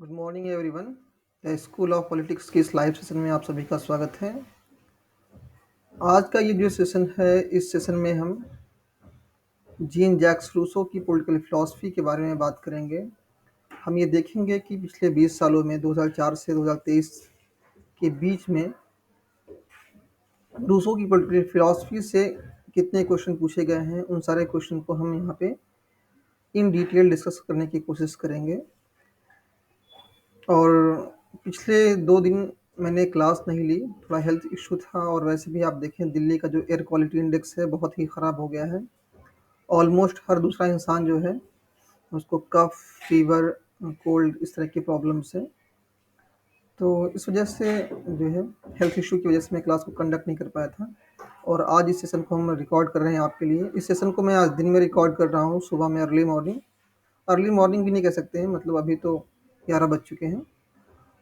Good morning everyone. The school of politics की इस live session में आप सभी का स्वागत है। आज का ये जो सेशन है, इस सेशन में हम जीन जैक्स रूसो की पॉलिटिकल फिलॉसफी के बारे में बात करेंगे। हम ये देखेंगे कि पिछले 20 सालों में 2004 से 2023 के बीच में रूसो की पॉलिटिकल फिलॉसफी से कितने क्वेश्चन पूछे गए हैं। उन सारे क्वेश्चन को हम यहाँ पे इन डिटेल डिस्कस करने की कोशिश करेंगे। और पिछले 2 दिन मैंने क्लास नहीं ली, थोड़ा हेल्थ इश्यू था। और वैसे भी आप देखें, दिल्ली का जो एयर क्वालिटी इंडेक्स है बहुत ही ख़राब हो गया है। ऑलमोस्ट हर दूसरा इंसान जो है उसको कफ, फीवर, कोल्ड, इस तरह की प्रॉब्लम्स है। तो इस वजह से जो है हेल्थ इश्यू की वजह से मैं क्लास को कंडक्ट नहीं कर पाया था। और आज इस सेशन को हम रिकॉर्ड कर रहे हैं आपके लिए। इस सेशन को मैं आज दिन में रिकॉर्ड कर रहा हूँ, सुबह में अर्ली मॉर्निंग भी नहीं कह सकते हैं, मतलब अभी तो 11 बज चुके हैं।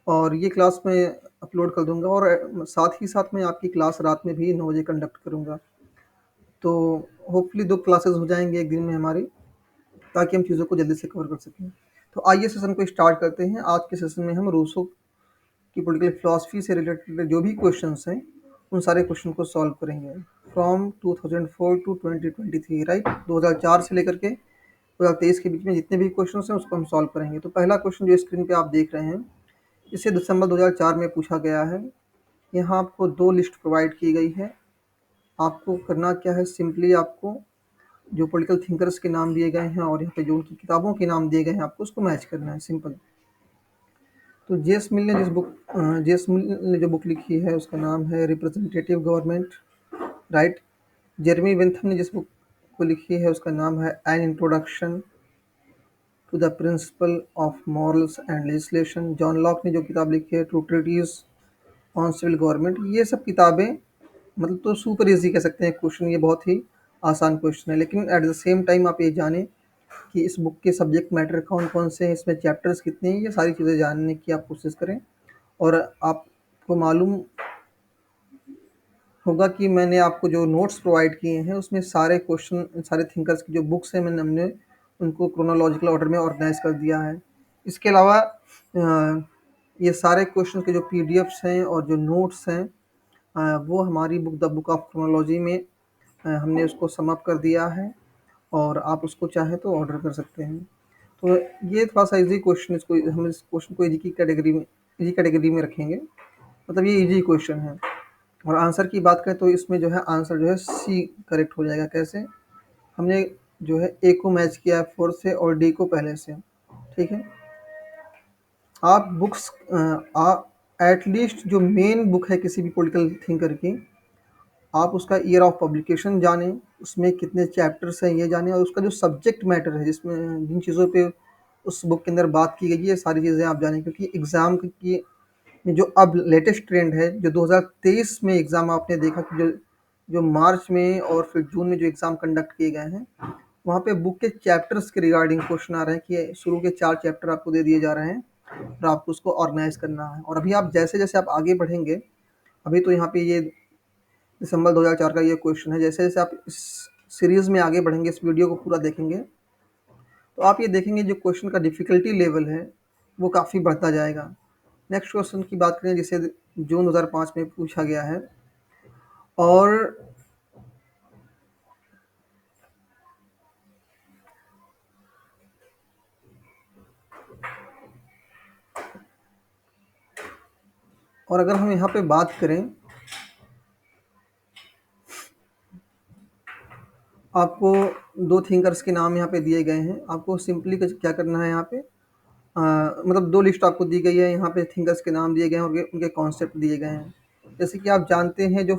और ये क्लास मैं अपलोड कर दूंगा। और साथ ही साथ मैं आपकी क्लास रात में भी 9 बजे कंडक्ट करूंगा। तो होपफुली 2 क्लासेस हो जाएंगे एक दिन में हमारी, ताकि हम चीज़ों को जल्दी से कवर कर सकें। तो आइए सेशन को स्टार्ट करते हैं। आज के सेशन में हम रूसो की पॉलिटिकल फिलॉसफी से रिलेटेड जो भी क्वेश्चंस हैं उन सारे क्वेश्चन को सॉल्व करेंगे। फ्रॉम 2004 टू 2023, राइट, 2004 से लेकर के 2023 के बीच में जितने भी क्वेश्चन हैं उसको हम सॉल्व करेंगे। तो पहला क्वेश्चन जो स्क्रीन पे आप देख रहे हैं, इसे दिसंबर 2004 में पूछा गया है। यहाँ आपको 2 लिस्ट प्रोवाइड की गई है। आपको करना क्या है, सिंपली आपको जो पॉलिटिकल थिंकर्स के नाम दिए गए हैं और यहाँ पे जो उनकी किताबों के नाम दिए गए हैं, आपको उसको मैच करना है, सिंपल। तो जेस मिल ने जो बुक लिखी है उसका नाम है representative government, right. Jeremy Bentham ने जिस बुक को लिखी है उसका नाम है an introduction to the principle of morals and legislation. John Locke ने जो किताब लिखी है true treatise on civil government. ये सब किताबें, मतलब तो सुपर इजी कह सकते हैं क्वेश्चन, ये बहुत ही आसान क्वेश्चन है। लेकिन एट द सेम टाइम आप ये जानें कि इस बुक के सब्जेक्ट मैटर कौन कौन से हैं, इसमें चैप्टर्स कितने हैं, ये सारी चीज़ें जानने की आप कोशिश करें। और आपको मालूम होगा कि मैंने आपको जो नोट्स प्रोवाइड किए हैं उसमें सारे क्वेश्चन, सारे थिंकर्स की जो बुक्स हैं हमने उनको क्रोनोलॉजिकल ऑर्डर में ऑर्गेनाइज कर दिया है। इसके अलावा ये सारे क्वेश्चन के जो पीडीएफ्स हैं और जो नोट्स हैं, वो हमारी book the book of chronology में हमने उसको सम अप कर दिया है। और आप उसको चाहें तो ऑर्डर कर सकते हैं। तो ये थोड़ा सा इजी क्वेश्चन, इसको हम इस क्वेश्चन को इजी कैटेगरी में रखेंगे, मतलब ये इजी क्वेश्चन है। और आंसर की बात करें तो इसमें जो है आंसर जो है सी करेक्ट हो जाएगा। कैसे? हमने जो है ए को मैच किया है 4 से और डी को पहले से, ठीक है। आप बुक्स एटलीस्ट जो मेन बुक है किसी भी पॉलिटिकल थिंकर की, आप उसका ईयर ऑफ पब्लिकेशन जानें, उसमें कितने चैप्टर्स हैं ये जानें, और उसका जो सब्जेक्ट मैटर है, जिसमें जिन चीज़ों पे उस बुक के अंदर बात की गई है, ये सारी चीज़ें आप जानें। क्योंकि एग्ज़ाम की में जो अब लेटेस्ट ट्रेंड है, जो 2023 में एग्ज़ाम आपने देखा कि जो मार्च में और फिर जून में जो एग्ज़ाम कंडक्ट किए गए हैं, वहाँ पे बुक के चैप्टर्स के रिगार्डिंग क्वेश्चन आ रहे हैं कि शुरू के 4 चैप्टर आपको दे दिए जा रहे हैं और आपको उसको ऑर्गेनाइज करना है। और अभी आप जैसे-जैसे आप आगे बढ़ेंगे, अभी तो यहाँ पे ये दिसंबर 2004 का ये क्वेश्चन है, जैसे-जैसे आप इस सीरीज़ में आगे बढ़ेंगे, इस वीडियो को पूरा देखेंगे, तो आप ये देखेंगे जो क्वेश्चन का डिफ़िकल्टी लेवल है, वो काफ़ी बढ़ता जाएगा। नेक्स्ट क्वेश्चन की बात करें, जिसे जून 2005 में पूछा गया है। और अगर हम यहाँ पे बात करें, आपको 2 थिंकर्स के नाम यहाँ पे दिए गए हैं। आपको सिंपली क्या करना है, यहाँ पे मतलब 2 लिस्ट आपको दी गई है, यहाँ पे थिंकर्स के नाम दिए गए हैं और उनके कॉन्सेप्ट दिए गए हैं। जैसे कि आप जानते हैं, जो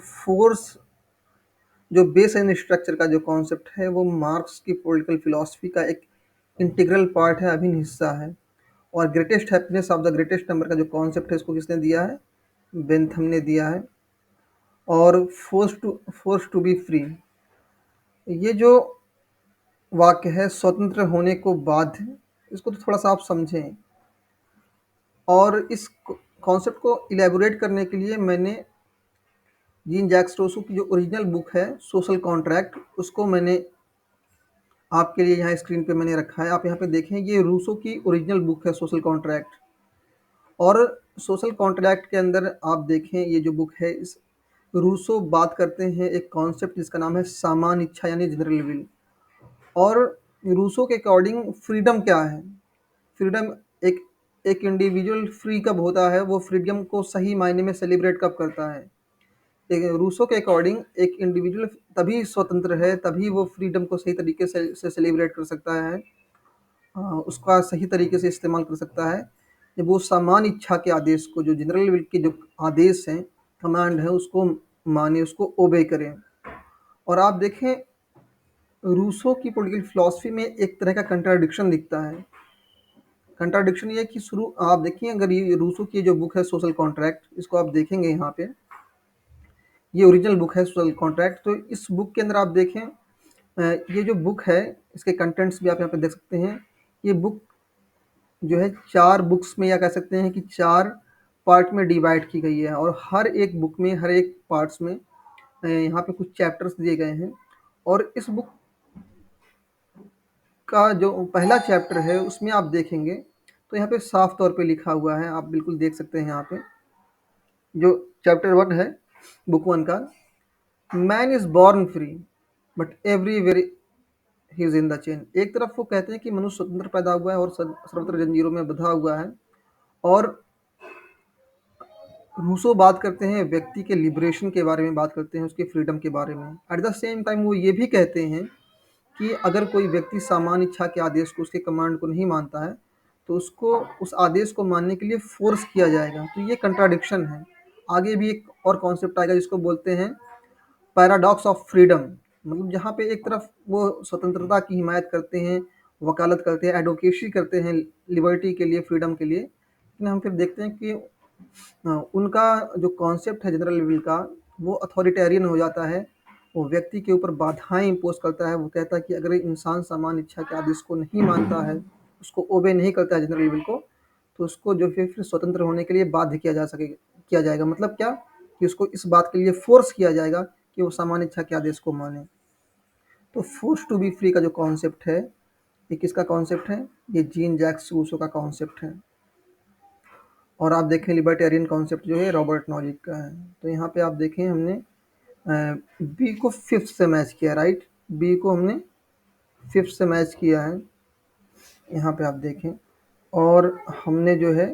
बेस एंड स्ट्रक्चर का जो कॉन्सेप्ट है, वो मार्क्स की पॉलिटिकल फिलॉसफी का एक इंटीग्रल पार्ट है, अभिन्न हिस्सा है। और greatest happiness of the greatest number का जो कॉन्सेप्ट है, इसको किसने दिया है? बेंथम ने दिया है। और फोर्स टू बी फ्री, ये जो वाक्य है, स्वतंत्र होने को बाध्य, इसको तो थोड़ा सा आप समझें। और इस कॉन्सेप्ट को इलेबोरेट करने के लिए मैंने जीन जैक्स रूसो की जो ओरिजिनल बुक है सोशल कॉन्ट्रैक्ट, उसको मैंने आपके लिए यहाँ स्क्रीन पे मैंने रखा है। आप यहाँ पे देखें, ये रूसो की ओरिजिनल बुक है सोशल कॉन्ट्रैक्ट। और सोशल कॉन्ट्रैक्ट के अंदर आप देखें ये जो बुक है, इस रूसो बात करते हैं एक कॉन्सेप्ट जिसका नाम है सामान्य इच्छा यानी जनरल विल। और रूसो के अकॉर्डिंग फ्रीडम क्या है? फ्रीडम एक एक इंडिविजुअल फ्री कब होता है, वो फ्रीडम को सही मायने में सेलिब्रेट कब करता है? एक रूसो के अकॉर्डिंग एक इंडिविजुअल तभी स्वतंत्र है, तभी वो फ्रीडम को सही तरीके से सेलिब्रेट कर सकता है, उसका सही तरीके से इस्तेमाल कर सकता है, जब वो सामान्य इच्छा के आदेश को, जो जनरल विल के जो आदेश हैं, कमांड है, उसको माने, उसको ओबे करें। और आप देखें रूसो की पॉलिटिकल फिलॉसफी में एक तरह का कंट्राडिक्शन दिखता है। कंट्राडिक्शन ये है कि शुरू आप देखिए, अगर ये रूसो की जो बुक है सोशल कॉन्ट्रैक्ट, इसको आप देखेंगे यहाँ पे, ये ओरिजिनल बुक है सोशल कॉन्ट्रैक्ट। तो इस बुक के अंदर आप देखें, ये जो बुक है इसके कंटेंट्स भी आप यहाँ पे देख सकते हैं। ये बुक जो है 4 बुक्स में, या कह सकते हैं कि 4 पार्ट में डिवाइड की गई है, और हर एक बुक में, हर एक पार्ट्स में यहाँ पे कुछ चैप्टर्स दिए गए हैं। और इस बुक का जो पहला चैप्टर है उसमें आप देखेंगे तो यहाँ पे साफ तौर पे लिखा हुआ है, आप बिल्कुल देख सकते हैं यहाँ पे, जो चैप्टर 1 है बुक 1 का, man is born free but everywhere he is in the chain. एक तरफ वो कहते हैं कि मनुष्य स्वतंत्र पैदा हुआ है और सर्वत्र जंजीरों में बंधा हुआ है, और रूसो बात करते हैं व्यक्ति के लिबरेशन के बारे में, बात करते हैं उसके फ्रीडम के बारे में। एट द सेम टाइम वो ये भी कहते हैं कि अगर कोई व्यक्ति सामान्य इच्छा के आदेश को, उसके कमांड को नहीं मानता है, तो उसको उस आदेश को मानने के लिए फोर्स किया जाएगा। तो ये कंट्राडिक्शन है। आगे भी एक और कॉन्सेप्ट आएगा जिसको बोलते हैं पैराडॉक्स ऑफ फ्रीडम, मतलब जहाँ पे एक तरफ वो स्वतंत्रता की हिमायत करते हैं, वकालत करते हैं, एडवोकेसी करते हैं लिबर्टी के लिए, फ्रीडम के लिए, लेकिन हम फिर देखते हैं कि उनका जो कॉन्सेप्ट है जनरल विल का, वो अथॉरिटेरियन हो जाता है। वो व्यक्ति के ऊपर बाधाएं इम्पोज करता है। वो कहता है कि अगर इंसान सामान्य इच्छा के आदेश को नहीं मानता है, उसको ओबे नहीं करता है जनरल विल को, तो उसको जो फिर स्वतंत्र होने के लिए बाध्य किया जाएगा। मतलब क्या, कि उसको इस बात के लिए फोर्स किया जाएगा कि वो सामान्य इच्छा के आदेश को माने। तो फोर्स टू बी फ्री का जो कॉन्सेप्ट है, ये किसका कॉन्सेप्ट है? ये जीन जैक्स रूसो का कॉन्सेप्ट है। और आप देखें लिबर्टेरियन कॉन्सेप्ट जो है रॉबर्ट नॉजिक का है। तो यहाँ पे आप देखें हमने बी को फिफ्थ से मैच किया, राइट? बी को हमने फिफ्थ से मैच किया है, यहाँ पे आप देखें। और हमने जो है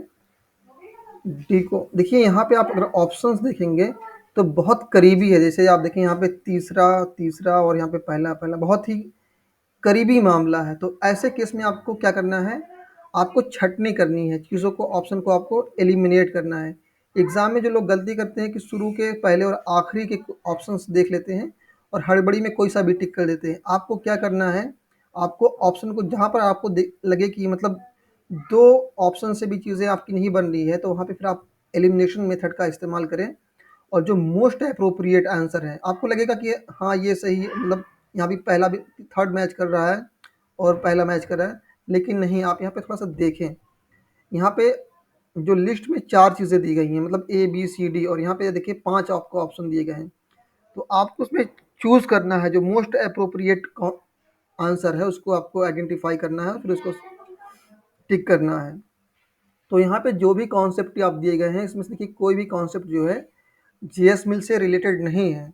डी को, देखिए यहाँ पे आप अगर ऑप्शंस देखेंगे तो बहुत करीबी है। जैसे आप देखें यहाँ पे तीसरा तीसरा, और यहाँ पे पहला पहला, बहुत ही करीबी मामला है। तो ऐसे केस में आपको क्या करना है? आपको छटनी करनी है चीज़ों को, ऑप्शन को आपको एलिमिनेट करना है। एग्जाम में जो लोग गलती करते हैं कि शुरू के पहले और आखिरी के ऑप्शंस देख लेते हैं और हड़बड़ी में कोई सा भी टिक कर देते हैं। आपको क्या करना है? आपको ऑप्शन को जहाँ पर आपको लगे कि मतलब दो ऑप्शन से भी चीज़ें आपकी नहीं बन रही है, तो वहाँ पे फिर आप एलिमिनेशन मेथड का इस्तेमाल करें। और जो मोस्ट अप्रोप्रिएट आंसर है, आपको लगेगा कि हाँ ये सही है, मतलब यहाँ भी पहला भी थर्ड मैच कर रहा है और पहला मैच कर रहा है, लेकिन नहीं। आप यहाँ पे थोड़ा सा देखें, यहाँ पे जो लिस्ट में 4 चीज़ें दी गई हैं, मतलब ए बी सी डी, और यहाँ पे देखिए 5 आपको ऑप्शन दिए गए हैं। तो आपको उसमें चूज़ करना है, जो मोस्ट अप्रोप्रिएट आंसर है उसको आपको आइडेंटिफाई करना है, फिर उसको टिक करना है। तो यहाँ पे जो भी कॉन्सेप्ट आप दिए गए हैं, इसमें से देखिए कोई भी कॉन्सेप्ट जो है जीएस मिल से रिलेटेड नहीं है,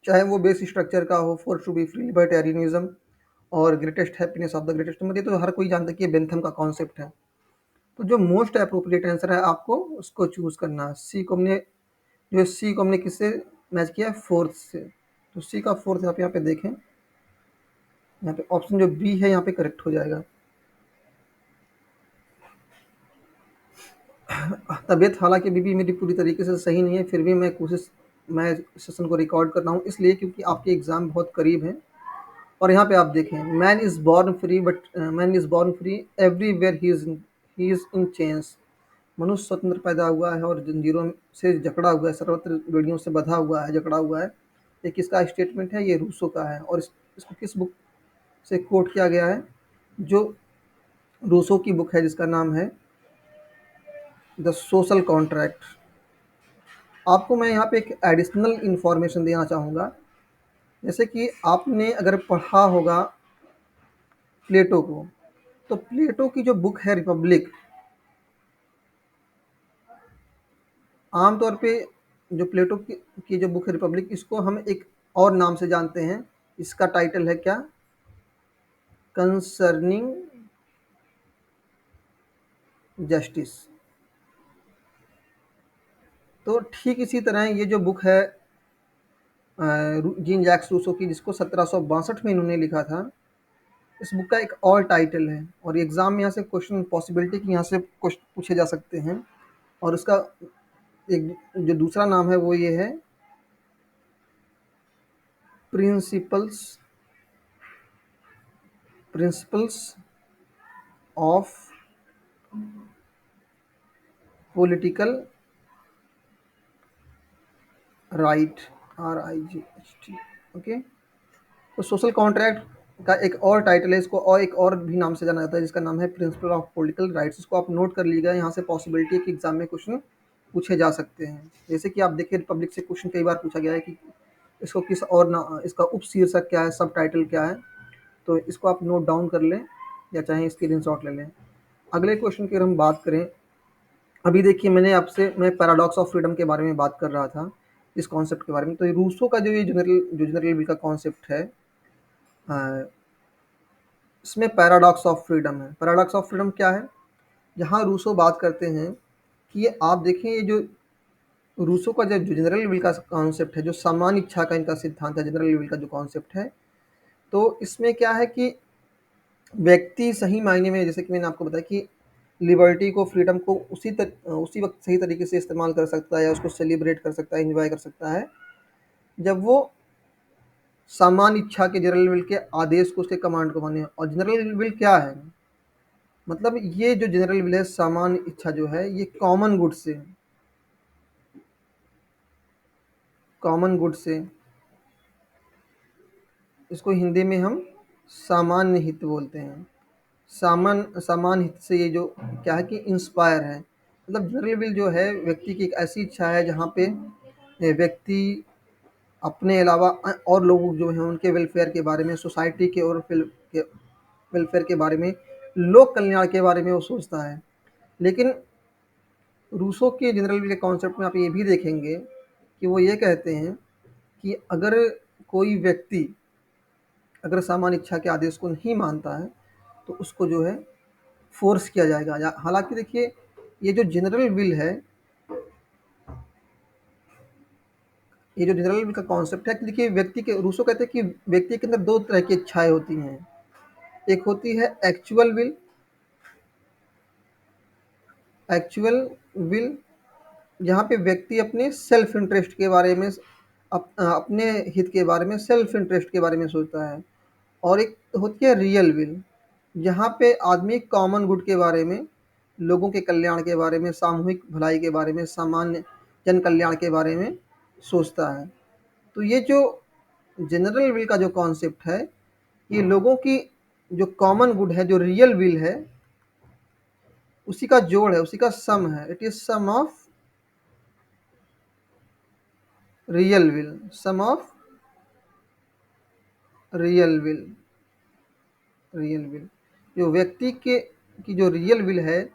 चाहे वो बेस स्ट्रक्चर का हो, force to be free, libertarianism, और greatest happiness of the greatest, मतलब ये तो हर कोई जानता है कि ये बेंथम का कॉन्सेप्ट है। तो जो मोस्ट अप्रोप्रिएट आंसर है आपको उसको चूज करना है। सी को हमने किससे मैच किया है? फोर्थ से। तो सी का फोर्थ आप यहाँ पे देखें, यहाँ पे ऑप्शन जो बी है यहाँ पे करेक्ट हो जाएगा। तबीयत हालांकि अभी भी मेरी पूरी तरीके से सही नहीं है, फिर भी मैं सेशन को रिकॉर्ड कर रहा हूँ इसलिए क्योंकि आपके एग्ज़ाम बहुत करीब हैं। और यहाँ पे आप देखें, man is born free everywhere he is in chains. मनुष्य स्वतंत्र पैदा हुआ है और जंजीरों से जकड़ा हुआ है, सर्वत्र बेड़ियों से बंधा हुआ है, जकड़ा हुआ है। ये किसका स्टेटमेंट है? ये रूसो का है। और इसको किस बुक से कोट किया गया है? जो रूसो की बुक है जिसका नाम है द सोशल कॉन्ट्रैक्ट। आपको मैं यहाँ पे एक एडिशनल इंफॉर्मेशन देना चाहूँगा। जैसे कि आपने अगर पढ़ा होगा प्लेटो को, तो प्लेटो की जो बुक है रिपब्लिक, आम तौर पे जो प्लेटो की जो बुक है रिपब्लिक, इसको हम एक और नाम से जानते हैं। इसका टाइटल है क्या? Concerning justice. तो ठीक इसी तरह ये जो बुक है जीन जैक्स रूसो की, जिसको 1762 में इन्होंने लिखा था, इस बुक का एक और टाइटल है, और एग्जाम में यहाँ से क्वेश्चन पॉसिबिलिटी कि यहाँ से क्वेश्चन पूछे जा सकते हैं। और उसका एक जो दूसरा नाम है वो ये है, principles principles of political right, RIGHT। Okay. तो सोशल कॉन्ट्रैक्ट का एक और टाइटल है, इसको और एक और भी नाम से जाना जाता है, जिसका नाम है प्रिंसिपल ऑफ पॉलिटिकल राइट्स। इसको आप नोट कर लीजिएगा, यहाँ से पॉसिबिलिटी है कि एग्जाम में क्वेश्चन पूछे जा सकते हैं। जैसे कि आप देखिए रिपब्लिक से क्वेश्चन कई बार पूछा गया है कि इसको किस और ना, इसका उप शीर्षक क्या है, सब टाइटल क्या है। तो इसको आप नोट डाउन कर लें या चाहे स्क्रीनशॉट ले लें। अगले क्वेश्चन की अगर हम बात करें, अभी देखिए मैं पैराडॉक्स ऑफ फ्रीडम के बारे में बात कर रहा था, इस कॉन्सेप्ट के बारे में। तो ये रूसो का जो जनरल विल का कॉन्सेप्ट है, अ, इसमें पैराडॉक्स ऑफ फ्रीडम है। पैराडॉक्स ऑफ फ्रीडम क्या है? जहाँ रूसो बात करते हैं कि ये आप देखें, ये जो रूसो का जो जनरल विल का कॉन्सेप्ट है, जो सामान्य इच्छा का इनका सिद्धांत है, जनरल विल का जो कॉन्सेप्ट है, तो इसमें क्या है कि व्यक्ति सही मायने में, जैसे कि मैंने आपको बताया कि लिबर्टी को, फ्रीडम को उसी वक्त सही तरीके से इस्तेमाल कर सकता है, या उसको सेलिब्रेट कर सकता है, एंजॉय कर सकता है, जब वो सामान्य इच्छा के, जनरल विल के आदेश को, उसके कमांड को माने। और जनरल विल क्या है? मतलब ये जो जनरल विल है, सामान्य इच्छा जो है, ये कॉमन गुड से इसको हिंदी में हम सामान्य हित बोलते हैं। सामान्य हित से ये जो क्या है कि इंस्पायर है। मतलब जनरल विल जो है व्यक्ति की एक ऐसी इच्छा है जहाँ पे व्यक्ति अपने अलावा और लोग जो हैं उनके वेलफेयर के बारे में, सोसाइटी के और के वेलफेयर के बारे में, लोक कल्याण के बारे में वो सोचता है। लेकिन रूसो के जनरल विल के कॉन्सेप्ट में आप ये भी देखेंगे कि वो ये कहते हैं कि अगर कोई व्यक्ति अगर सामान्य इच्छा के आदेश को नहीं मानता है, तो उसको जो है फोर्स किया जाएगा। हालांकि देखिए, ये जो जनरल विल है, ये जो जनरल विल का कॉन्सेप्ट है कि देखिए, व्यक्ति के, रूसो कहते हैं कि व्यक्ति के अंदर दो तरह की इच्छाएं होती हैं। एक होती है एक्चुअल विल, जहाँ पे व्यक्ति अपने सेल्फ इंटरेस्ट के बारे में, अपने हित के बारे में, सेल्फ इंटरेस्ट के बारे में सोचता है। और एक होती है रियल विल, जहाँ पे आदमी कॉमन गुड के बारे में, लोगों के कल्याण के बारे में, सामूहिक भलाई के बारे में, सामान्य जन कल्याण के बारे में सोचता है। तो ये जो जनरल विल का जो कॉन्सेप्ट है, ये लोगों की जो कॉमन गुड है, जो रियल विल है, उसी का जोड़ है, उसी का सम है। It is sum of real will, sum of real will, real will, जो व्यक्ति के की जो रियल विल है,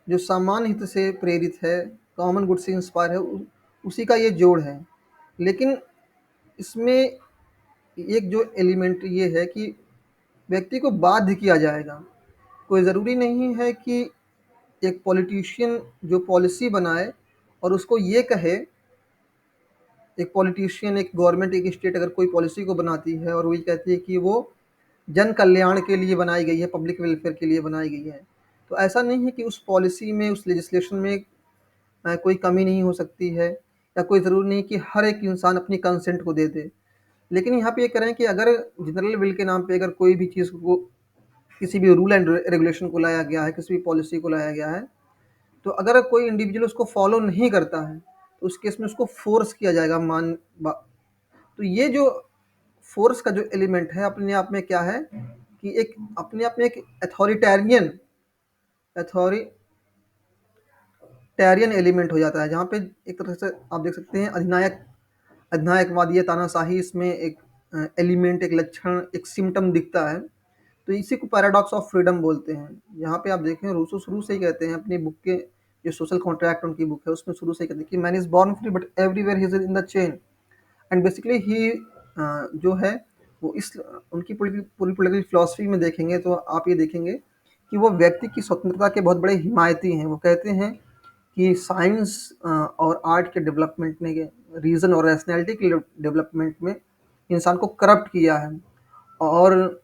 जो सामान्य हित से प्रेरित है, कॉमन गुड से इंस्पायर है, उसी का ये जोड़ है। लेकिन इसमें एक जो एलिमेंट ये है कि व्यक्ति को बाध्य किया जाएगा। कोई ज़रूरी नहीं है कि एक पॉलिटिशियन जो पॉलिसी बनाए और उसको ये कहे, एक पॉलिटिशियन, एक गवर्नमेंट, एक स्टेट अगर कोई पॉलिसी को बनाती है और वो ये कहती है कि वो जन कल्याण के लिए बनाई गई है, पब्लिक वेलफेयर के लिए बनाई गई है, तो ऐसा नहीं है कि उस पॉलिसी में, उस लेजिस्लेशन में कोई कमी नहीं हो सकती है, या कोई ज़रूरी नहीं कि हर एक इंसान अपनी कंसेंट को दे दे। लेकिन यहाँ पे ये कह रहे हैं कि अगर जनरल विल के नाम पे अगर कोई भी चीज़ को, किसी भी रूल एंड रेगुलेशन को लाया गया है, किसी भी पॉलिसी को लाया गया है, तो अगर कोई इंडिविजुअल उसको फॉलो नहीं करता है, तो उस केस में उसको फोर्स किया जाएगा। तो ये जो फोर्स का जो एलिमेंट है, अपने आप में क्या है कि एक अपने आप में एक अथॉरिटेरियन एलिमेंट हो जाता है, जहाँ पे एक तरह से आप देख सकते हैं अधिनायकवादी या तानाशाही इसमें एक एलिमेंट, एक लक्षण, एक सिम्टम दिखता है। तो इसी को पैराडॉक्स ऑफ फ्रीडम बोलते हैं। यहाँ पे आप देखें, रूसो शुरू से ही कहते हैं अपनी बुक के जो सोशल कॉन्ट्रैक्ट उनकी बुक है उसमें शुरू से कहते हैं कि man is born free but everywhere he is in the chain. And basically he जो है वो इस उनकी पूरी पूरी पॉलिटिकल फिलॉसफी में देखेंगे तो आप ये देखेंगे कि वो व्यक्ति की स्वतंत्रता के बहुत बड़े हिमायती हैं। वो कहते हैं कि साइंस और आर्ट के डेवलपमेंट ने रीज़न और रैशनैलिटी के डेवलपमेंट में इंसान को करप्ट किया है, और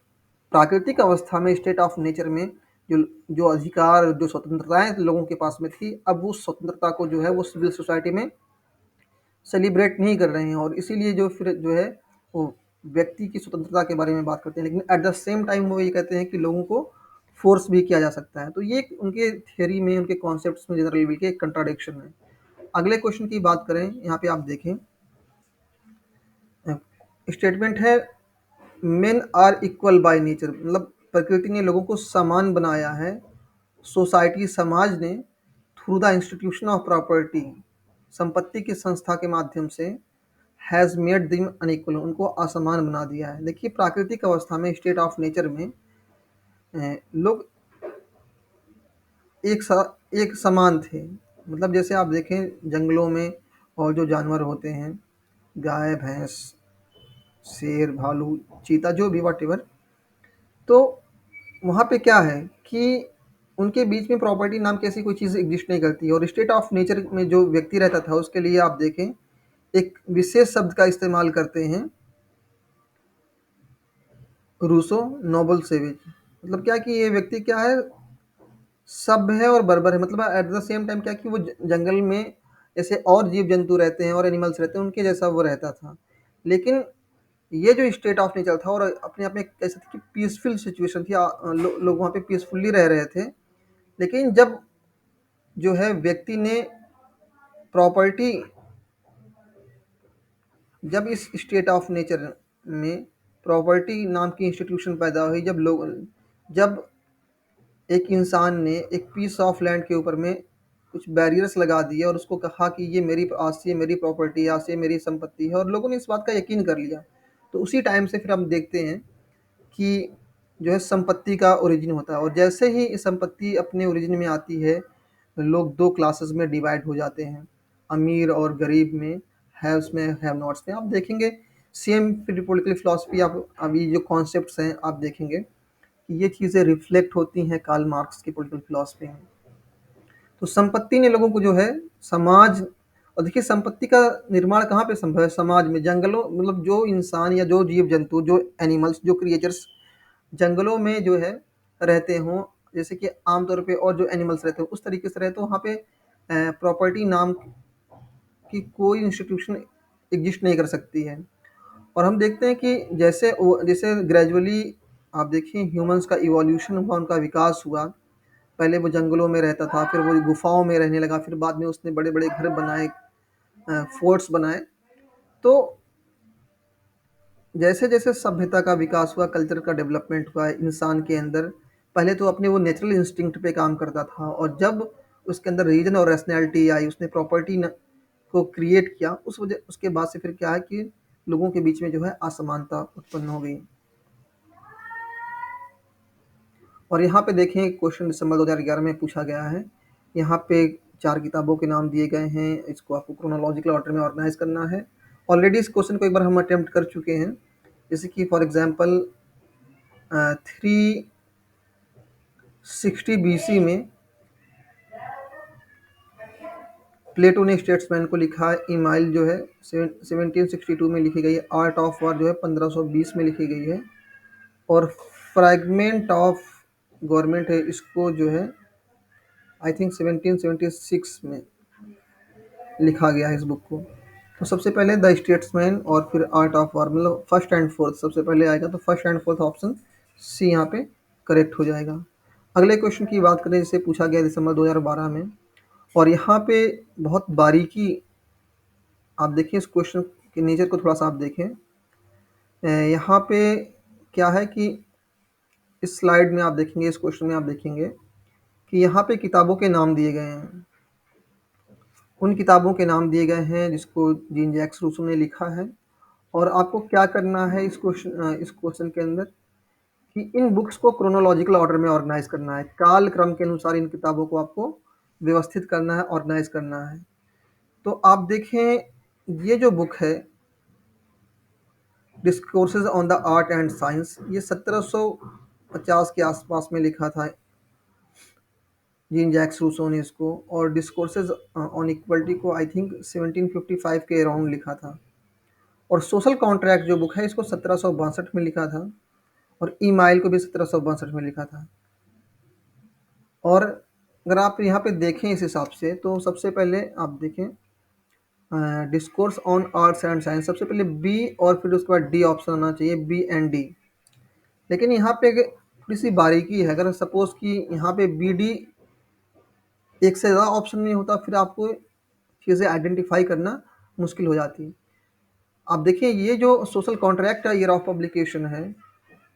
प्राकृतिक अवस्था में स्टेट ऑफ नेचर में जो जो अधिकार जो स्वतंत्रताएं लोगों के पास में थी, अब वो स्वतंत्रता को जो है वो सिविल सोसाइटी में सेलिब्रेट नहीं कर रहे हैं, और इसीलिए जो फिर जो है वो व्यक्ति की स्वतंत्रता के बारे में बात करते हैं, लेकिन एट द सेम टाइम वो ये कहते हैं कि लोगों को फोर्स भी किया जा सकता है। तो ये उनके थियोरी में, उनके कॉन्सेप्ट्स में जनरल लेवल के एक कंट्राडिक्शन है। अगले क्वेश्चन की बात करें, यहाँ पे आप देखें स्टेटमेंट है men are equal by nature, मतलब प्रकृति ने लोगों को समान बनाया है। सोसाइटी समाज ने through the institution of property, संपत्ति की संस्था के माध्यम से हैज़ मेड दिम अनइक्वल, उनको असमान बना दिया है। देखिए प्राकृतिक अवस्था में स्टेट ऑफ नेचर में लोग एक समान थे। मतलब जैसे आप देखें जंगलों में और जो जानवर होते हैं, गाय भैंस शेर भालू चीता जो भी वॉटेवर, तो वहाँ पे क्या है कि उनके बीच में प्रॉपर्टी नाम की ऐसी कोई चीज़ एग्जिस्ट नहीं करती। और स्टेट ऑफ नेचर में जो व्यक्ति रहता था उसके लिए आप देखें एक विशेष शब्द का इस्तेमाल करते हैं, रूसो नोबल सेवेज। मतलब क्या कि ये व्यक्ति क्या है, सभ्य है और बर्बर है। मतलब एट द सेम टाइम क्या कि वो जंगल में जैसे और जीव जंतु रहते हैं और एनिमल्स रहते हैं उनके जैसा वो रहता था। लेकिन ये जो स्टेट ऑफ नेचर था और अपने आप में कह सकते कि पीसफुल सिचुएशन थी, लोग वहाँ पे पीसफुली रह रहे थे। लेकिन जब जो है व्यक्ति ने प्रॉपर्टी, जब इस स्टेट ऑफ नेचर में प्रॉपर्टी नाम की इंस्टीट्यूशन पैदा हुई, जब एक इंसान ने एक पीस ऑफ लैंड के ऊपर में कुछ बैरियर्स लगा दिए और उसको कहा कि ये मेरी आज से मेरी प्रॉपर्टी, आज से मेरी संपत्ति है, और लोगों ने इस बात का यकीन कर लिया। तो उसी टाइम से फिर हम देखते हैं कि जो है संपत्ति का ओरिजिन होता है, और जैसे ही संपत्ति अपने ओरिजिन में आती है लोग दो क्लासेस में डिवाइड हो जाते हैं, अमीर और गरीब में, हैव्स में हैव नॉट्स में। आप देखेंगे सेम फिर पॉलिटिकल फिलॉसफी, आप अभी जो कॉन्सेप्ट्स हैं आप देखेंगे कि ये चीज़ें रिफ्लेक्ट होती हैं कार्ल मार्क्स की पॉलिटिकल फिलॉसफी में। तो संपत्ति ने लोगों को जो है समाज, और देखिए संपत्ति का निर्माण कहाँ पे संभव है, समाज में। जंगलों, मतलब जो इंसान या जो जीव जंतु, जो एनिमल्स, जो क्रिएचर्स जंगलों में जो है रहते हों, जैसे कि आमतौर पे और जो एनिमल्स रहते हैं उस तरीके से रहते हो, वहाँ पे प्रॉपर्टी नाम की कोई इंस्टीट्यूशन एग्जिस्ट नहीं कर सकती है। और हम देखते हैं कि जैसे ग्रेजुअली आप देखिए ह्यूमंस का इवोल्यूशन हुआ, उनका विकास हुआ। पहले वो जंगलों में रहता था, फिर वो गुफाओं में रहने लगा, फिर बाद में उसने बड़े बड़े घर बनाए, फोर्ट्स बनाए। तो जैसे जैसे सभ्यता का विकास हुआ, कल्चर का डेवलपमेंट हुआ इंसान के अंदर, पहले तो अपने वो नेचुरल इंस्टिंक्ट पे काम करता था, और जब उसके अंदर रीजन और रैशनैलिटी आई, उसने प्रॉपर्टी को क्रिएट किया, उस वजह उसके बाद से फिर क्या है कि लोगों के बीच में जो है असमानता उत्पन्न हो गई। और यहाँ पे देखें क्वेश्चन दिसंबर 2011 में पूछा गया है। यहाँ पे 4 किताबों के नाम दिए गए हैं, इसको आपको क्रोनोलॉजिकल ऑर्डर में ऑर्गेनाइज करना है। ऑलरेडी इस क्वेश्चन को एक बार हम अटेम्प्ट कर चुके हैं, जैसे कि फॉर एग्जांपल 360 बीसी में प्लेटो ने स्टेट्समैन को लिखा है। ईमाइल जो है 1762 में लिखी गई है। आर्ट ऑफ वार जो है 1520 में लिखी गई है। और फ्रैगमेंट ऑफ गवर्नमेंट है, इसको जो है आई थिंक 1776 में लिखा गया है इस बुक को। तो सबसे पहले द स्टेट्समैन और फिर आर्ट ऑफ वार, मतलब फर्स्ट एंड फोर्थ सबसे पहले आएगा, तो first and fourth option see यहाँ पे करेक्ट हो जाएगा। अगले क्वेश्चन की बात करें, जिसे पूछा गया दिसंबर 2012 में, और यहाँ पे बहुत बारीकी आप देखिए इस क्वेश्चन के नेचर को थोड़ा सा आप देखें। यहाँ पे क्या है कि इस स्लाइड में आप देखेंगे, इस क्वेश्चन में आप देखेंगे कि यहाँ पे किताबों के नाम दिए गए हैं। उन किताबों के नाम दिए गए हैं जिसको जीन जैक्स रूसो ने लिखा है। और आपको क्या करना है इस क्वेश्चन के अंदर कि इन बुक्स को क्रोनोलॉजिकल ऑर्डर में ऑर्गेनाइज करना है, काल क्रम के अनुसार इन किताबों को आपको व्यवस्थित करना है, ऑर्गेनाइज़ करना है। तो आप देखें ये जो बुक है discourses on the art and science, ये 1750 के आसपास में लिखा था जीन जैक्स रूसो ने इसको, और डिस्कोर्सेज ऑन इक्वलिटी को आई थिंक 1755 के अराउंड लिखा था। और सोशल कॉन्ट्रैक्ट जो बुक है इसको 1762 में लिखा था, और ई माइल को भी 1762 में लिखा था। और अगर आप यहाँ पे देखें इस हिसाब से, तो सबसे पहले आप देखें discourse on arts and science, सबसे पहले बी और फिर उसके बाद डी ऑप्शन आना चाहिए, बी एंड डी। लेकिन यहाँ पे एक थोड़ी सी बारीकी है, अगर सपोज कि यहाँ पे बी डी एक से ज़्यादा ऑप्शन नहीं होता, फिर आपको चीज़ें आइडेंटिफाई करना मुश्किल हो जाती है। आप देखिए ये जो सोशल कॉन्ट्रैक्ट का ईयर ऑफ पब्लिकेशन है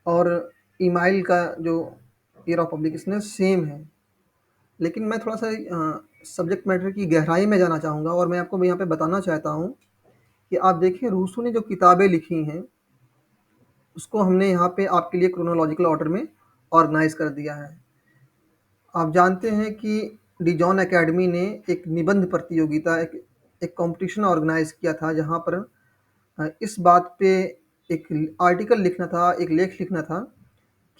और ईमाइल का जो ईयर ऑफ पब्लिकेशन है सेम है, लेकिन मैं थोड़ा सा सब्जेक्ट मैटर की गहराई में जाना चाहूँगा, और मैं आपको यहाँ पे बताना चाहता हूँ कि आप देखिए रूसो ने जो किताबें लिखी हैं उसको हमने यहाँ पे आपके लिए क्रोनोलॉजिकल ऑर्डर में ऑर्गेनाइज कर दिया है। आप जानते हैं कि डिजॉन एकेडमी ने एक निबंध प्रतियोगिता, एक कंपटीशन ऑर्गेनाइज किया था, जहाँ पर इस बात पे एक आर्टिकल लिखना था, एक लेख लिखना था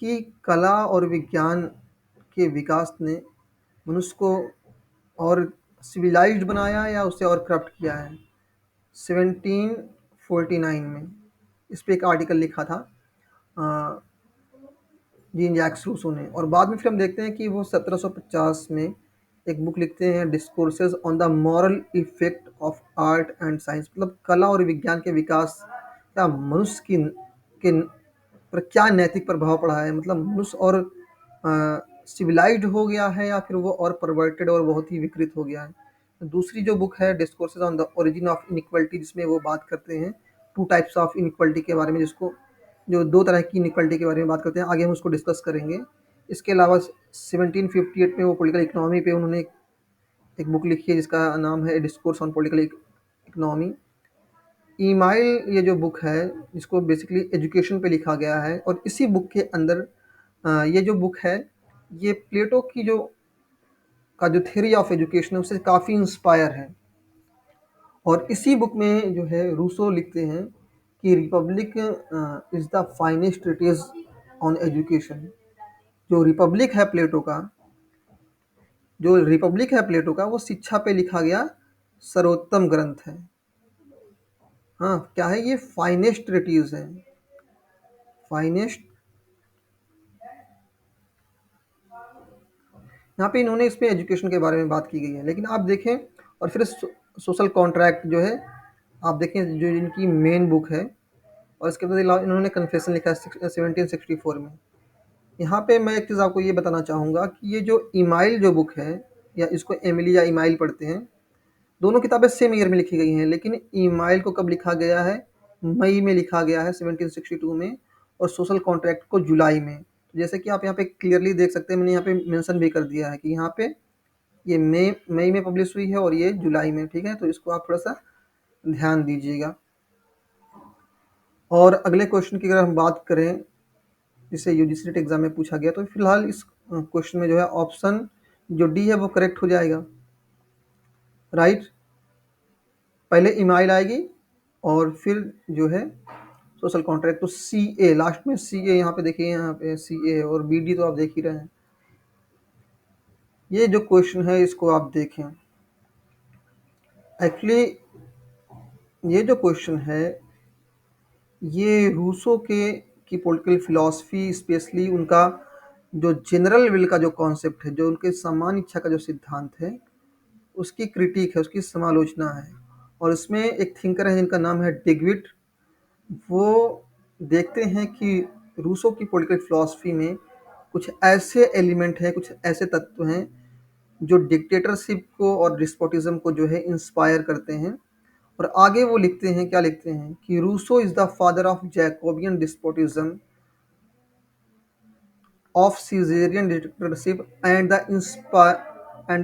कि कला और विज्ञान के विकास ने मनुष्य को और सिविलाइज्ड बनाया या उससे और करप्ट किया है। 1749 में इस पे एक आर्टिकल लिखा था जीन जैक्स रूसो ने, और बाद में फिर हम देखते हैं कि वो 1750 में एक बुक लिखते हैं discourses on the moral effect of art and science, मतलब कला और विज्ञान के विकास या मनुष्य की के पर क्या नैतिक प्रभाव पड़ा है, मतलब मनुष्य और सिविलाइज्ड हो गया है या फिर वो और परवर्टेड और बहुत ही विकृत हो गया है। दूसरी जो बुक है discourses on the origin of inequality, जिसमें वो बात करते हैं टू टाइप्स ऑफ इनइक्वालिटी के बारे में, जिसको जो दो तरह की इनइक्वालिटी के बारे में बात करते हैं, आगे हम उसको डिस्कस करेंगे। इसके अलावा 1758 में वो पॉलिटिकल इकोनॉमी पे उन्होंने एक बुक लिखी है जिसका नाम है डिस्कोर्स ऑन पॉलिटिकल इकोनॉमी। ईमाइल ये जो बुक है इसको बेसिकली एजुकेशन पे लिखा गया है, और इसी बुक के अंदर ये जो बुक है ये प्लेटो की जो का जो थ्योरी ऑफ एजुकेशन है उससे काफ़ी इंस्पायर है। और इसी बुक में जो है रूसो लिखते हैं कि Republic is the finest treatise on education. जो रिपब्लिक है प्लेटो का, जो रिपब्लिक है प्लेटो का, वो शिक्षा पे लिखा गया सर्वोत्तम ग्रंथ है। हाँ, क्या है ये? फाइनेस्ट ट्रीटिज है, फाइनेस्ट। यहाँ पे इन्होंने इसमें एजुकेशन के बारे में बात की गई है, लेकिन आप देखें और फिर सोशल कॉन्ट्रैक्ट जो है आप देखें जो इनकी मेन बुक है, और इसके बाद इन्होंने कन्फेशन लिखा है 1764 में। यहाँ पे मैं एक चीज़ आपको ये बताना चाहूँगा कि ये जो ईमाइल जो बुक है, या इसको एमिली या ईमाइल पढ़ते हैं, दोनों किताबें सेम ईयर में लिखी गई हैं, लेकिन ईमाइल को कब लिखा गया है? मई में लिखा गया है 1762 में, और सोशल कॉन्ट्रैक्ट को जुलाई में। जैसे कि आप यहाँ पे क्लियरली देख सकते हैं, मैंने यहाँ पे मेंशन भी कर दिया है कि यहाँ पे ये मई में पब्लिश हुई है और ये जुलाई में, ठीक है? तो इसको आप थोड़ा सा ध्यान दीजिएगा। और अगले क्वेश्चन की अगर हम बात करें जिसे यूजीसी नेट एग्जाम में पूछा गया, तो फिलहाल इस क्वेश्चन में जो है ऑप्शन जो डी है वो करेक्ट हो जाएगा, राइट। पहले ईमाइल आएगी और फिर जो है सोशल कॉन्ट्रैक्ट, तो सी ए लास्ट में, सी ए यहाँ पे देखिए, यहाँ पे सी ए, और बी डी तो आप देख ही रहे हैं। ये जो क्वेश्चन है इसको आप देखें, एक्चुअली ये जो क्वेश्चन है ये रूसो के की पॉलिटिकल फिलॉसफी, स्पेशली उनका जो जनरल विल का जो कॉन्सेप्ट है, जो उनके सामान्य इच्छा का जो सिद्धांत है, उसकी क्रिटिक है, उसकी समालोचना है। और इसमें एक थिंकर है जिनका नाम है डिग्विट। वो देखते हैं कि रूसो की पॉलिटिकल फिलॉसफी में कुछ ऐसे एलिमेंट हैं, कुछ ऐसे तत्व हैं जो डिक्टेटरशिप को और डिस्पोटिज्म को जो है इंस्पायर करते हैं। और आगे वो लिखते हैं, क्या लिखते हैं कि Rousseau is the father of Jacobian despotism, of Caesarian dictatorship, and the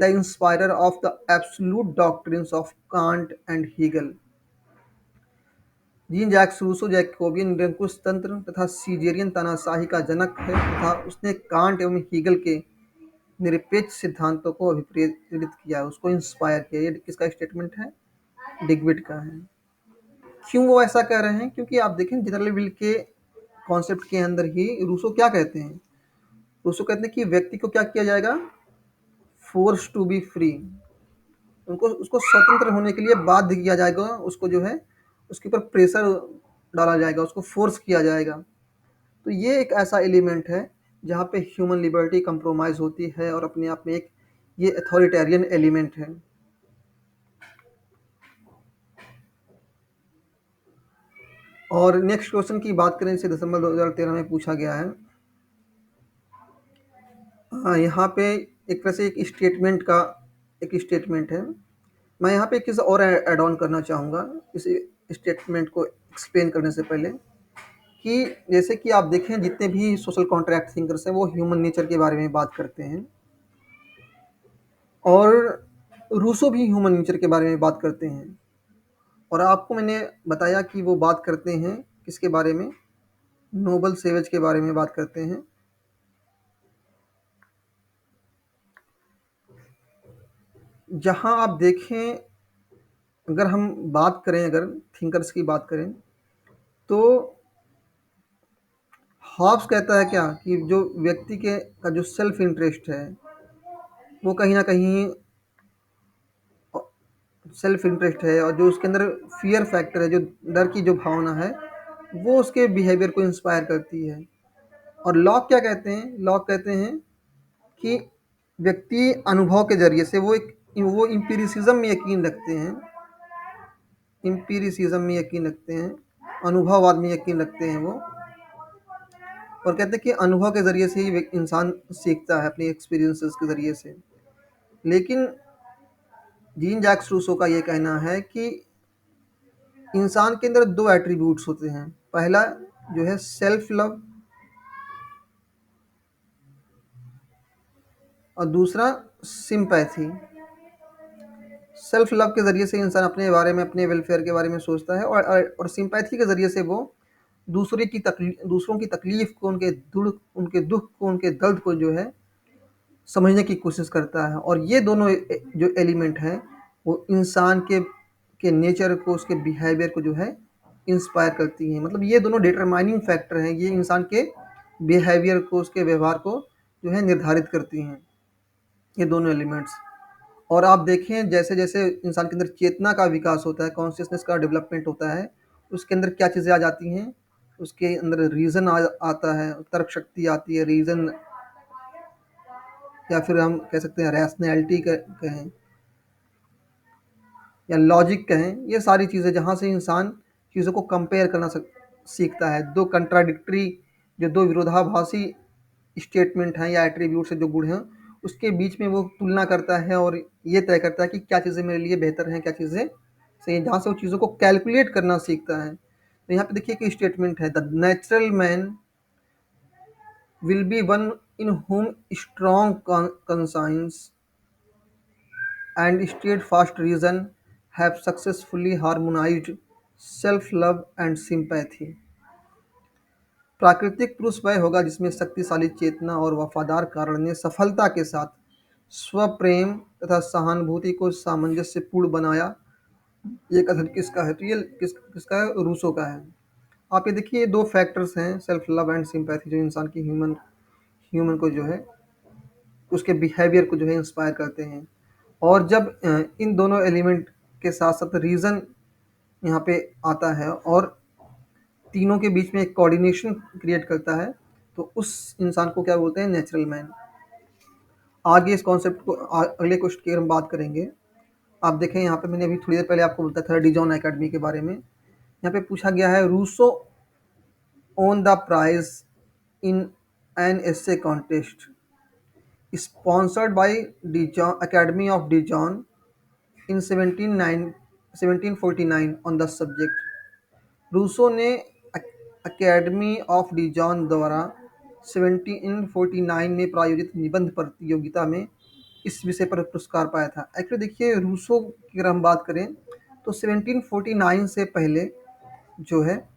inspirer of the absolute doctrines of Kant and Hegel। Jean Jacques Rousseau Jacobian निरंकुश तंत्र तथा सीजेरियन तानाशाही का जनक है, तथा उसने कांट एवं हीगल के निरपेक्ष सिद्धांतों को अभिप्रेरित किया, उसको इंस्पायर किया। ये किसका स्टेटमेंट है? डिग्विड का है। क्यों वो ऐसा कह रहे हैं? क्योंकि आप देखें जनरल विल के कॉन्सेप्ट के अंदर ही रूसो क्या कहते हैं? रूसो कहते हैं कि व्यक्ति को क्या किया जाएगा? Force to be free. उनको उसको स्वतंत्र होने के लिए बाध्य किया जाएगा, उसको जो है उसके ऊपर प्रेशर डाला जाएगा, उसको फोर्स किया जाएगा। तो ये एक ऐसा एलिमेंट है जहाँ पे ह्यूमन लिबर्टी कंप्रोमाइज होती है और अपने आप में एक ये अथॉरिटेरियन एलिमेंट है। और नेक्स्ट क्वेश्चन की बात करें, इसे दिसंबर 2013 में पूछा गया है। हाँ, यहाँ पे एक तरह से एक स्टेटमेंट है। मैं यहाँ पे एक चीज़ और ऐड ऑन करना चाहूँगा इस स्टेटमेंट को एक्सप्लेन करने से पहले, कि जैसे कि आप देखें जितने भी सोशल कॉन्ट्रैक्ट थिंकर्स हैं वो ह्यूमन नेचर के बारे में बात करते हैं, और रूसो भी ह्यूमन नेचर के बारे में बात करते हैं। और आपको मैंने बताया कि वो बात करते हैं किसके बारे में? नोबल सेवेज के बारे में बात करते हैं। जहाँ आप देखें, अगर हम बात करें, अगर थिंकर्स की बात करें, तो हॉब्स कहता है क्या कि जो व्यक्ति के का जो सेल्फ इंटरेस्ट है वो कहीं ना कहीं सेल्फ इंटरेस्ट है, और जो उसके अंदर फियर फैक्टर है, जो डर की जो भावना है, वो उसके बिहेवियर को इंस्पायर करती है। और लॉक क्या कहते हैं? लॉक कहते हैं कि व्यक्ति अनुभव के जरिए से वो इम्पीरिसिज्म में यकीन रखते हैं, अनुभववाद में यकीन रखते हैं वो, और कहते हैं कि अनुभव के ज़रिए से ही इंसान सीखता है, अपने एक्सपीरियंसेस के ज़रिए से। लेकिन जीन जैक्स रूसो का ये कहना है कि इंसान के अंदर दो एट्रीब्यूट्स होते हैं। पहला जो है सेल्फ लव, और दूसरा सिंपैथी। सेल्फ लव के ज़रिए से इंसान अपने बारे में, अपने वेलफेयर के बारे में सोचता है, और सिंपैथी के ज़रिए से वो दूसरों की तकलीफ़ को, उनके दुख को, उनके दर्द को जो है समझने की कोशिश करता है। और ये दोनों जो एलिमेंट हैं वो इंसान के नेचर को, उसके बिहेवियर को जो है इंस्पायर करती हैं। मतलब ये दोनों डिटरमाइनिंग फैक्टर हैं, ये इंसान के बिहेवियर को, उसके व्यवहार को जो है निर्धारित करती हैं, ये दोनों एलिमेंट्स। और आप देखें जैसे जैसे इंसान के अंदर चेतना का विकास होता है, कॉन्शियसनेस का डेवलपमेंट होता है, उसके अंदर क्या चीज़ें आ जाती हैं? उसके अंदर रीज़न आता है, तर्क शक्ति आती है, रीज़न, या फिर हम कह सकते हैं रैशनैलिटी कहें, या लॉजिक कहें। ये सारी चीज़ें जहाँ से इंसान चीज़ों को कंपेयर करना सीखता है। दो कंट्राडिक्टरी, जो दो विरोधाभासी स्टेटमेंट हैं या एट्रीब्यूट्स हैं, जो गुण हैं, उसके बीच में वो तुलना करता है और ये तय करता है कि क्या चीज़ें मेरे लिए बेहतर हैं, क्या चीज़ें सही हैं, जहाँ से वो चीज़ों को कैलकुलेट करना सीखता है। तो यहाँ पे देखिए कि स्टेटमेंट है, the natural man will be one in whom strong conscience and steadfast reason have successfully harmonized self-love and sympathy। प्राकृतिक पुरुष वह होगा जिसमें शक्तिशाली चेतना और वफादार कारण ने सफलता के साथ स्वप्रेम तथा सहानुभूति को सामंजस्यपूर्ण बनाया। ये कथन किसका है? तो ये किसका है? रूसो का है। आप ये देखिए, दो फैक्टर्स हैं, सेल्फ लव एंड सिंपैथी, जो इंसान की ह्यूमन को जो है उसके बिहेवियर को जो है इंस्पायर करते हैं। और जब इन दोनों एलिमेंट के साथ साथ रीज़न यहाँ पे आता है और तीनों के बीच में एक कोऑर्डिनेशन क्रिएट करता है, तो उस इंसान को क्या बोलते हैं? Natural man. आगे इस कॉन्सेप्ट को अगले क्वेश्चन की हम बात करेंगे। आप देखें यहाँ पे मैंने अभी थोड़ी देर पहले आपको बताया था डिजॉन एकेडमी के बारे में। यहाँ पे पूछा गया है, Rousseau won the prize in an essay contest sponsored by Dijon academy of Dijon in 1749 on the subject. Rousseau ने अकेडमी ऑफ डिजॉन द्वारा 1749 में प्रायोजित निबंध प्रतियोगिता में इस विषय पर पुरस्कार पाया था। एक्चुअली देखिए, रूसो की अगर हम बात करें तो 1749 से पहले जो है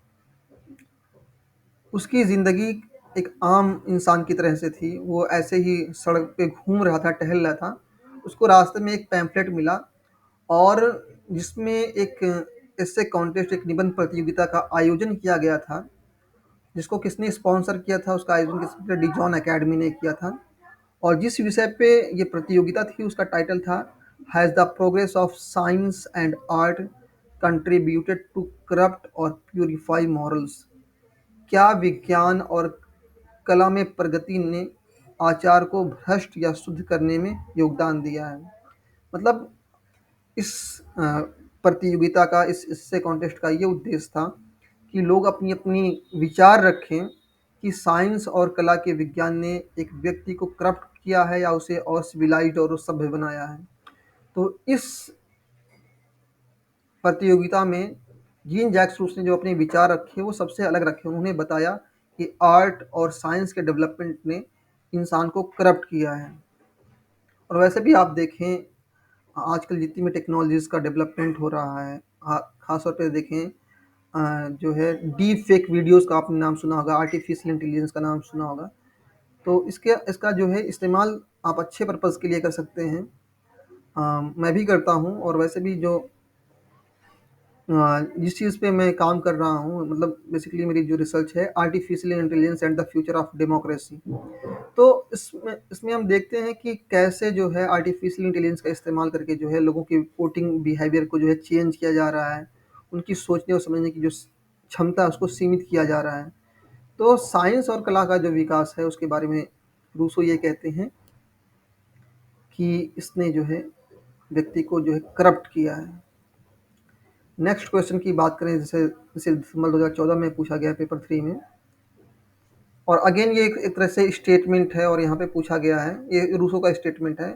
उसकी ज़िंदगी एक आम इंसान की तरह से थी। वो ऐसे ही सड़क पे घूम रहा था, टहल रहा था। उसको रास्ते में एक पैम्फलेट मिला और जिसमें एक एस्से कॉन्टेस्ट, एक निबंध प्रतियोगिता का आयोजन किया गया था, जिसको किसने स्पॉन्सर किया था, उसका आयोजन किसने, डिजॉन एकेडमी ने किया था। और जिस विषय पे ये प्रतियोगिता थी उसका टाइटल था, has the progress of science and art contributed to corrupt or purify morals. क्या विज्ञान और कला में प्रगति ने आचार को भ्रष्ट या शुद्ध करने में योगदान दिया है। मतलब इस प्रतियोगिता का, इस इससे कॉन्टेस्ट का ये उद्देश्य था कि लोग अपनी अपनी विचार रखें कि साइंस और कला के विज्ञान ने एक व्यक्ति को करप्ट किया है या उसे और सिविलाइज्ड और सभ्य बनाया है। तो इस प्रतियोगिता में जीन जैक्स रूस ने जो अपने विचार रखे वो सबसे अलग रखे। उन्होंने बताया कि आर्ट और साइंस के डेवलपमेंट ने इंसान को करप्ट किया है। और वैसे भी आप देखें, आजकल जितनी भी टेक्नोलॉजीज़ का डेवलपमेंट हो रहा है, ख़ास तौर पे देखें, जो है डीप फेक वीडियोज़ का आपने नाम सुना होगा, आर्टिफिशियल इंटेलिजेंस का नाम सुना होगा। तो इसका जो है इस्तेमाल आप अच्छे पर्पज़ के लिए कर सकते हैं। मैं भी करता हूँ। और वैसे भी जो जिस चीज़ पे मैं काम कर रहा हूँ, मतलब बेसिकली मेरी जो रिसर्च है, artificial intelligence and the future of democracy. तो इसमें इसमें हम देखते हैं कि कैसे जो है आर्टिफिशियल इंटेलिजेंस का इस्तेमाल करके जो है लोगों की वोटिंग बिहेवियर को जो है चेंज किया जा रहा है। उनकी सोचने और समझने की जो क्षमता है उसको सीमित किया जा रहा है। तो साइंस और कला का जो विकास है उसके बारे में रूसो ये कहते हैं कि इसने जो है व्यक्ति को जो है करप्ट किया है। नेक्स्ट क्वेश्चन की बात करें, जैसे जैसे दिसंबर 2014 में पूछा गया पेपर 3 में। और अगेन ये एक तरह से स्टेटमेंट है और यहाँ पे पूछा गया है, ये रूसो का स्टेटमेंट है।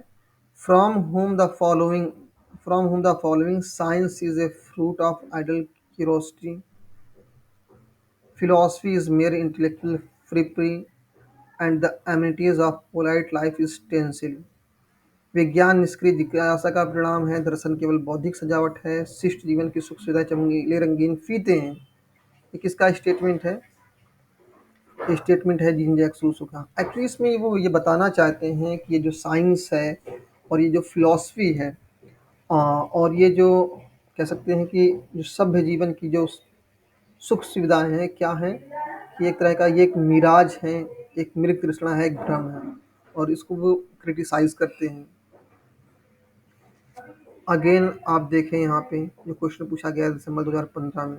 From whom the following from whom the following science is a fruit of idle curiosity, philosophy is mere intellectual frippery, and the amenities of polite life is stencil। विज्ञान निष्क्रिय जिज्ञासा का परिणाम है, दर्शन केवल बौद्धिक सजावट है, शिष्ट जीवन की सुख सुविधाएं चमकीले रंगीन फीते हैं। ये किसका स्टेटमेंट है? स्टेटमेंट है जीन जैक्स रूसो का। एक्चुअली इसमें वो ये बताना चाहते हैं कि ये जो साइंस है और ये जो फिलॉसफी है, और ये जो कह सकते हैं कि जो सभ्य जीवन की जो सुख सुविधाएं हैं क्या हैं, कि एक तरह का ये एक मिराज है, एक मृग तृष्णा है, एक भ्रम है। और इसको वो क्रिटिसाइज करते हैं। अगेन आप देखें यहाँ पे जो क्वेश्चन पूछा गया है दिसंबर 2015 में,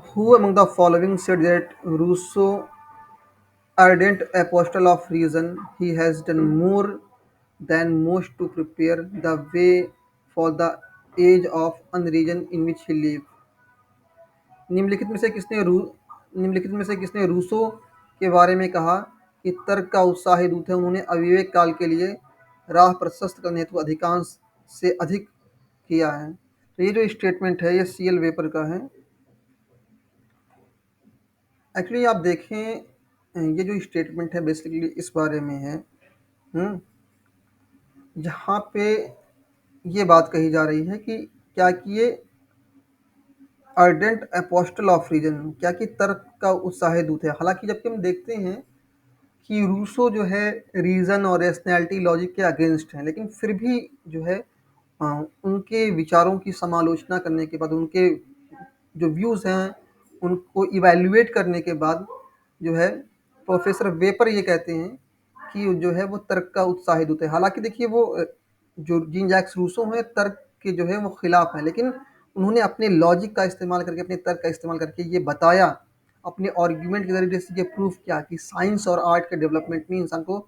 who among the following said that Rousseau ardent apostle of reason, he has done more than most to prepare the way for the age of unreason in which he lived। निम्नलिखित में से किसने रू निम्नलिखित में से किसने रूसो के बारे में कहा कि तर्क का उत्साही दूत है? उन्होंने अविवेक काल के लिए राह प्रशस्त करने हेतु अधिकांश से अधिक किया है। तो ये जो स्टेटमेंट है ये सीएल वेपर का है। एक्चुअली आप देखें, ये जो स्टेटमेंट है बेसिकली इस बारे में है, हम्म, जहाँ पे ये बात कही जा रही है कि क्या कि ये अर्डेंट अपोस्टल ऑफ रीजन, क्या कि तर्क का उत्साही दूत है। हालांकि जबकि हम देखते हैं कि रूसो जो है रीजन और रैशनैलिटी लॉजिक के अगेंस्ट हैं, लेकिन फिर भी जो है उनके विचारों की समालोचना करने के बाद, उनके जो व्यूज़ हैं उनको इवैल्यूएट करने के बाद जो है प्रोफेसर वेपर ये कहते हैं कि जो है वो तर्क का उत्साही दूत है। हालांकि देखिए वो जो जीन जैक्स रूसो हैं तर्क के जो है वो खिलाफ हैं, लेकिन उन्होंने अपने लॉजिक का इस्तेमाल करके, अपने तर्क का इस्तेमाल करके ये बताया, अपने आर्ग्यूमेंट के ज़रिए से ये प्रूफ किया कि साइंस और आर्ट के डेवलपमेंट में इंसान को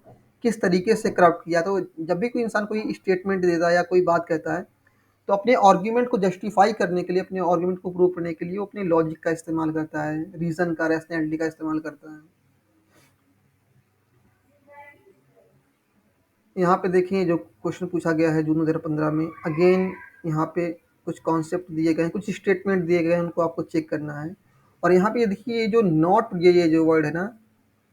किस तरीके से करप्ट किया। तो जब भी कोई इंसान कोई स्टेटमेंट देता है या कोई बात कहता है, तो अपने आर्ग्यूमेंट को जस्टिफाई करने के लिए, अपने आर्ग्यूमेंट को प्रूव करने के लिए वो अपने लॉजिक का इस्तेमाल करता है, रीज़न का, रैशनैलिटी का इस्तेमाल करता है। यहाँ पे देखिए जो क्वेश्चन पूछा गया है जून 2015 में, अगेन यहाँ पे कुछ कॉन्सेप्ट दिए गए हैं, कुछ स्टेटमेंट दिए गए हैं, उनको आपको चेक करना है। और यहाँ पे ये देखिए ये जो नॉट, ये जो वर्ड है ना,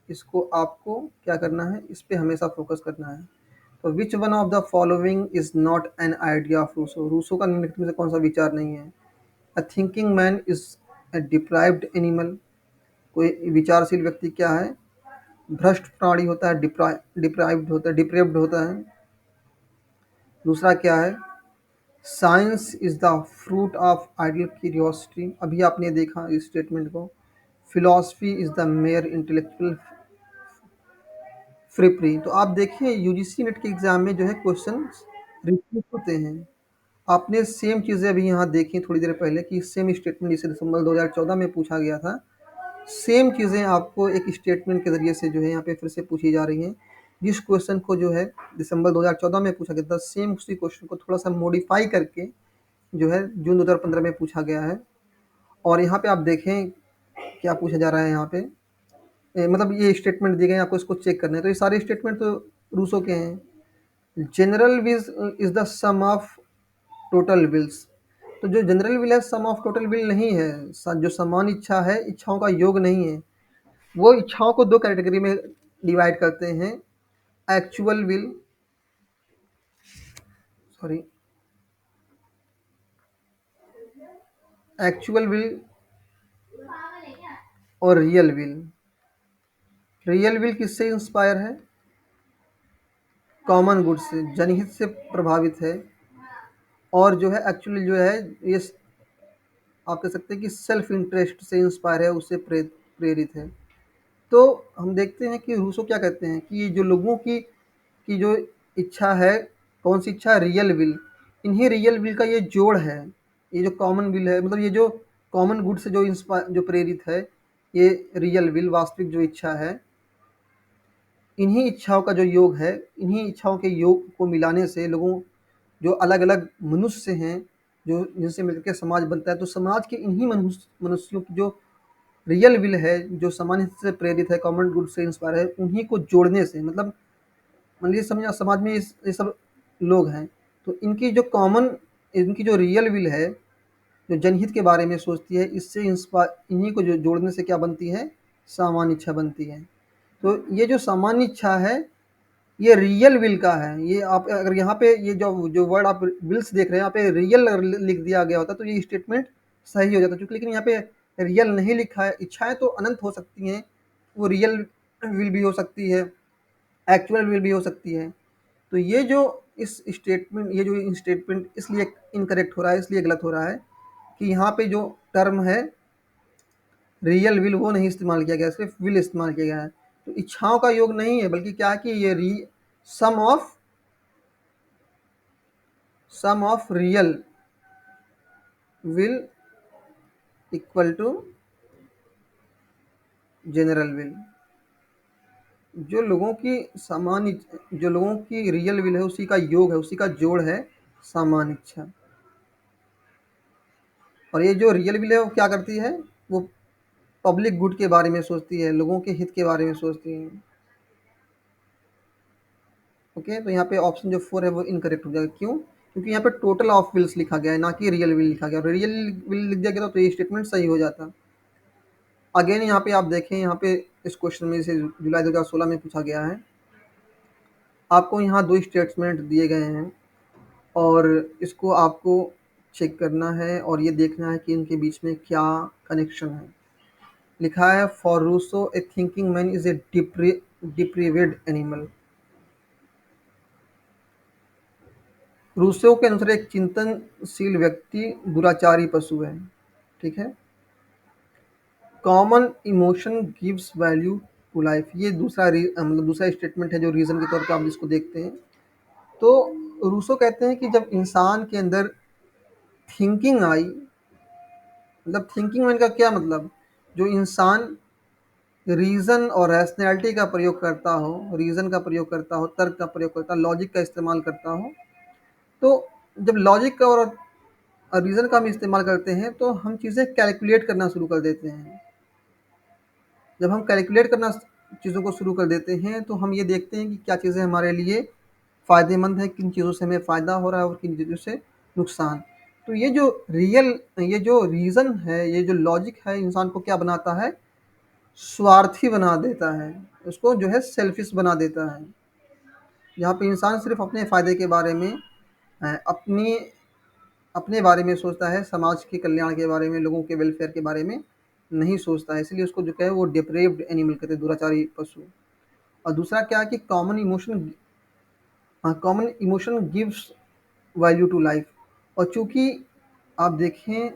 इसको आपको क्या करना है, इस पे हमेशा फोकस करना है। तो which one of the following is not an idea of Rousseau? Rousseau का निम्नलिखित में से कौन सा विचार नहीं है? A thinking man is a deprived animal, कोई विचारशील व्यक्ति क्या है? भ्रष्ट प्राणी होता है, डिप्राइव्ड होता है, डिप्रेव्ड होता है। दूसरा क्या है? Science is the fruit of ideal curiosity, अभी आपने देखा इस स्टेटमेंट को। Philosophy is the mere intellectual frippery. तो आप देखिए यूजीसी नेट के एग्जाम में जो है क्वेश्चन रिपीट होते हैं। आपने सेम चीज़ें अभी यहाँ देखी थोड़ी देर पहले कि सेम स्टेटमेंट जिसे दिसंबर 2014 में पूछा गया था, सेम चीज़ें आपको एक स्टेटमेंट के ज़रिए से जो है यहाँ पे फिर से पूछी जा रही हैं। जिस क्वेश्चन को जो है दिसंबर 2014 में पूछा गया था, सेम उसी क्वेश्चन को थोड़ा सा मॉडिफाई करके जो है जून 2015 में पूछा गया है। और यहाँ पे आप देखें क्या पूछा जा रहा है यहाँ पे, मतलब ये स्टेटमेंट दिए गए हैं, आपको इसको चेक करना है। तो ये सारे स्टेटमेंट तो रूसो के हैं। General will is the sum of total wills. तो जो जनरल विल है सम ऑफ टोटल विल नहीं है। जो समान इच्छा है इच्छाओं का योग नहीं है। वो इच्छाओं को दो कैटेगरी में डिवाइड करते हैं, actual will, sorry, actual will और रियल विल। रियल विल किससे इंस्पायर है? कॉमन गुड से, जनहित से प्रभावित है। और जो है एक्चुअली जो है ये आप कह सकते हैं कि सेल्फ इंटरेस्ट से इंस्पायर है, उससे प्रेरित है। तो हम देखते हैं कि रूसो क्या कहते हैं कि ये जो लोगों की जो इच्छा है, कौन सी इच्छा? Real will. इन्हीं रियल विल का ये जोड़ है। ये जो कॉमन विल है, मतलब ये जो कॉमन गुड से जो जो प्रेरित है, ये रियल विल वास्तविक जो इच्छा है, इन्हीं इच्छाओं का जो योग है, इन्हीं इच्छाओं के योग को मिलाने से लोगों, जो अलग अलग मनुष्य हैं, जो जिनसे मिलकर के समाज बनता है, तो समाज के इन्हीं मनुष्यों की जो रियल विल है, जो सामान्य से प्रेरित है, कॉमन गुड से इंस्पायर है, उन्हीं को जोड़ने से, मतलब मान लीजिए समझ समाज में ये सब लोग हैं, तो इनकी जो कॉमन, इनकी जो रियल विल है, जो जनहित के बारे में सोचती है, इससे इंस्पायर, इन्हीं को जो जोड़ने से क्या बनती है? सामान्य इच्छा बनती है। तो ये जो सामान्य इच्छा है ये रियल विल का है। ये आप अगर यहाँ पे ये जो वर्ड आप विल्स देख रहे हैं, यहाँ पे रियल लिख दिया गया होता तो ये स्टेटमेंट सही हो जाता, क्योंकि लेकिन यहाँ पे रियल नहीं लिखा है। इच्छाएं तो अनंत हो सकती हैं, वो रियल विल भी हो सकती है, एक्चुअल विल भी हो सकती है। तो ये जो ये स्टेटमेंट इसलिए इनकरेक्ट हो रहा है, इसलिए गलत हो रहा है कि यहाँ पे जो टर्म है रियल विल वो नहीं इस्तेमाल किया गया, सिर्फ विल इस्तेमाल किया गया है। तो इच्छाओं का योग नहीं है, बल्कि क्या है कि ये sum of sum of real will equal to general will. जो लोगों की रियल विल है उसी का योग है, उसी का जोड़ है सामान्य इच्छा। और ये जो रियल विल है वो क्या करती है? वो पब्लिक गुड के बारे में सोचती है, लोगों के हित के बारे में सोचती है। ओके, तो यहाँ पे ऑप्शन जो 4 है वो इनकरेक्ट हो जाएगा। क्यों? क्योंकि यहाँ पे टोटल ऑफ विल्स लिखा गया है, ना कि रियल विल लिखा गया। रियल विल लिख दिया गया तो ये स्टेटमेंट सही हो जाता। अगेन यहाँ पे आप देखें, यहाँ पे इस क्वेश्चन में से जुलाई 2016 में पूछा गया है। आपको यहाँ दो स्टेटमेंट दिए गए हैं और इसको आपको चेक करना है और ये देखना है कि इनके बीच में क्या कनेक्शन है। लिखा है for Rousseau a thinking man is a depraved animal. Rousseau के अनुसार एक चिंतनशील व्यक्ति दुराचारी पशु है। ठीक है। Common emotion gives value to life, ये मतलब दूसरा स्टेटमेंट है जो रीज़न के तौर पे आप जिसको देखते हैं। तो रूसो कहते हैं कि जब इंसान के अंदर थिंकिंग आई, मतलब थिंकिंग मैन का क्या मतलब? जो इंसान रीज़न और रैशनैलिटी का प्रयोग करता हो, रीज़न का प्रयोग करता हो, तर्क का प्रयोग करता हो, लॉजिक का इस्तेमाल करता हो। तो जब लॉजिक का और रीज़न का हम इस्तेमाल करते हैं तो हम चीज़ें कैलकुलेट करना शुरू कर देते हैं। जब हम कैलकुलेट करना चीज़ों को शुरू कर देते हैं तो हम ये देखते हैं कि क्या चीज़ें हमारे लिए फ़ायदेमंद है, किन चीज़ों से हमें फ़ायदा हो रहा है और किन चीज़ों से नुकसान। तो ये जो रीज़न है, ये जो लॉजिक है, इंसान को क्या बनाता है? स्वार्थी बना देता है, उसको जो है सेल्फिश बना देता है। यहाँ पे इंसान सिर्फ अपने फ़ायदे के बारे में अपने बारे में सोचता है, समाज के कल्याण के बारे में, लोगों के वेलफेयर के बारे में नहीं सोचता है, इसलिए उसको जो क्या है वो डिप्रेव्ड एनिमल कहते हैं, दुराचारी पशु। और दूसरा क्या है कि common emotion gives value to life. और चूंकि आप देखें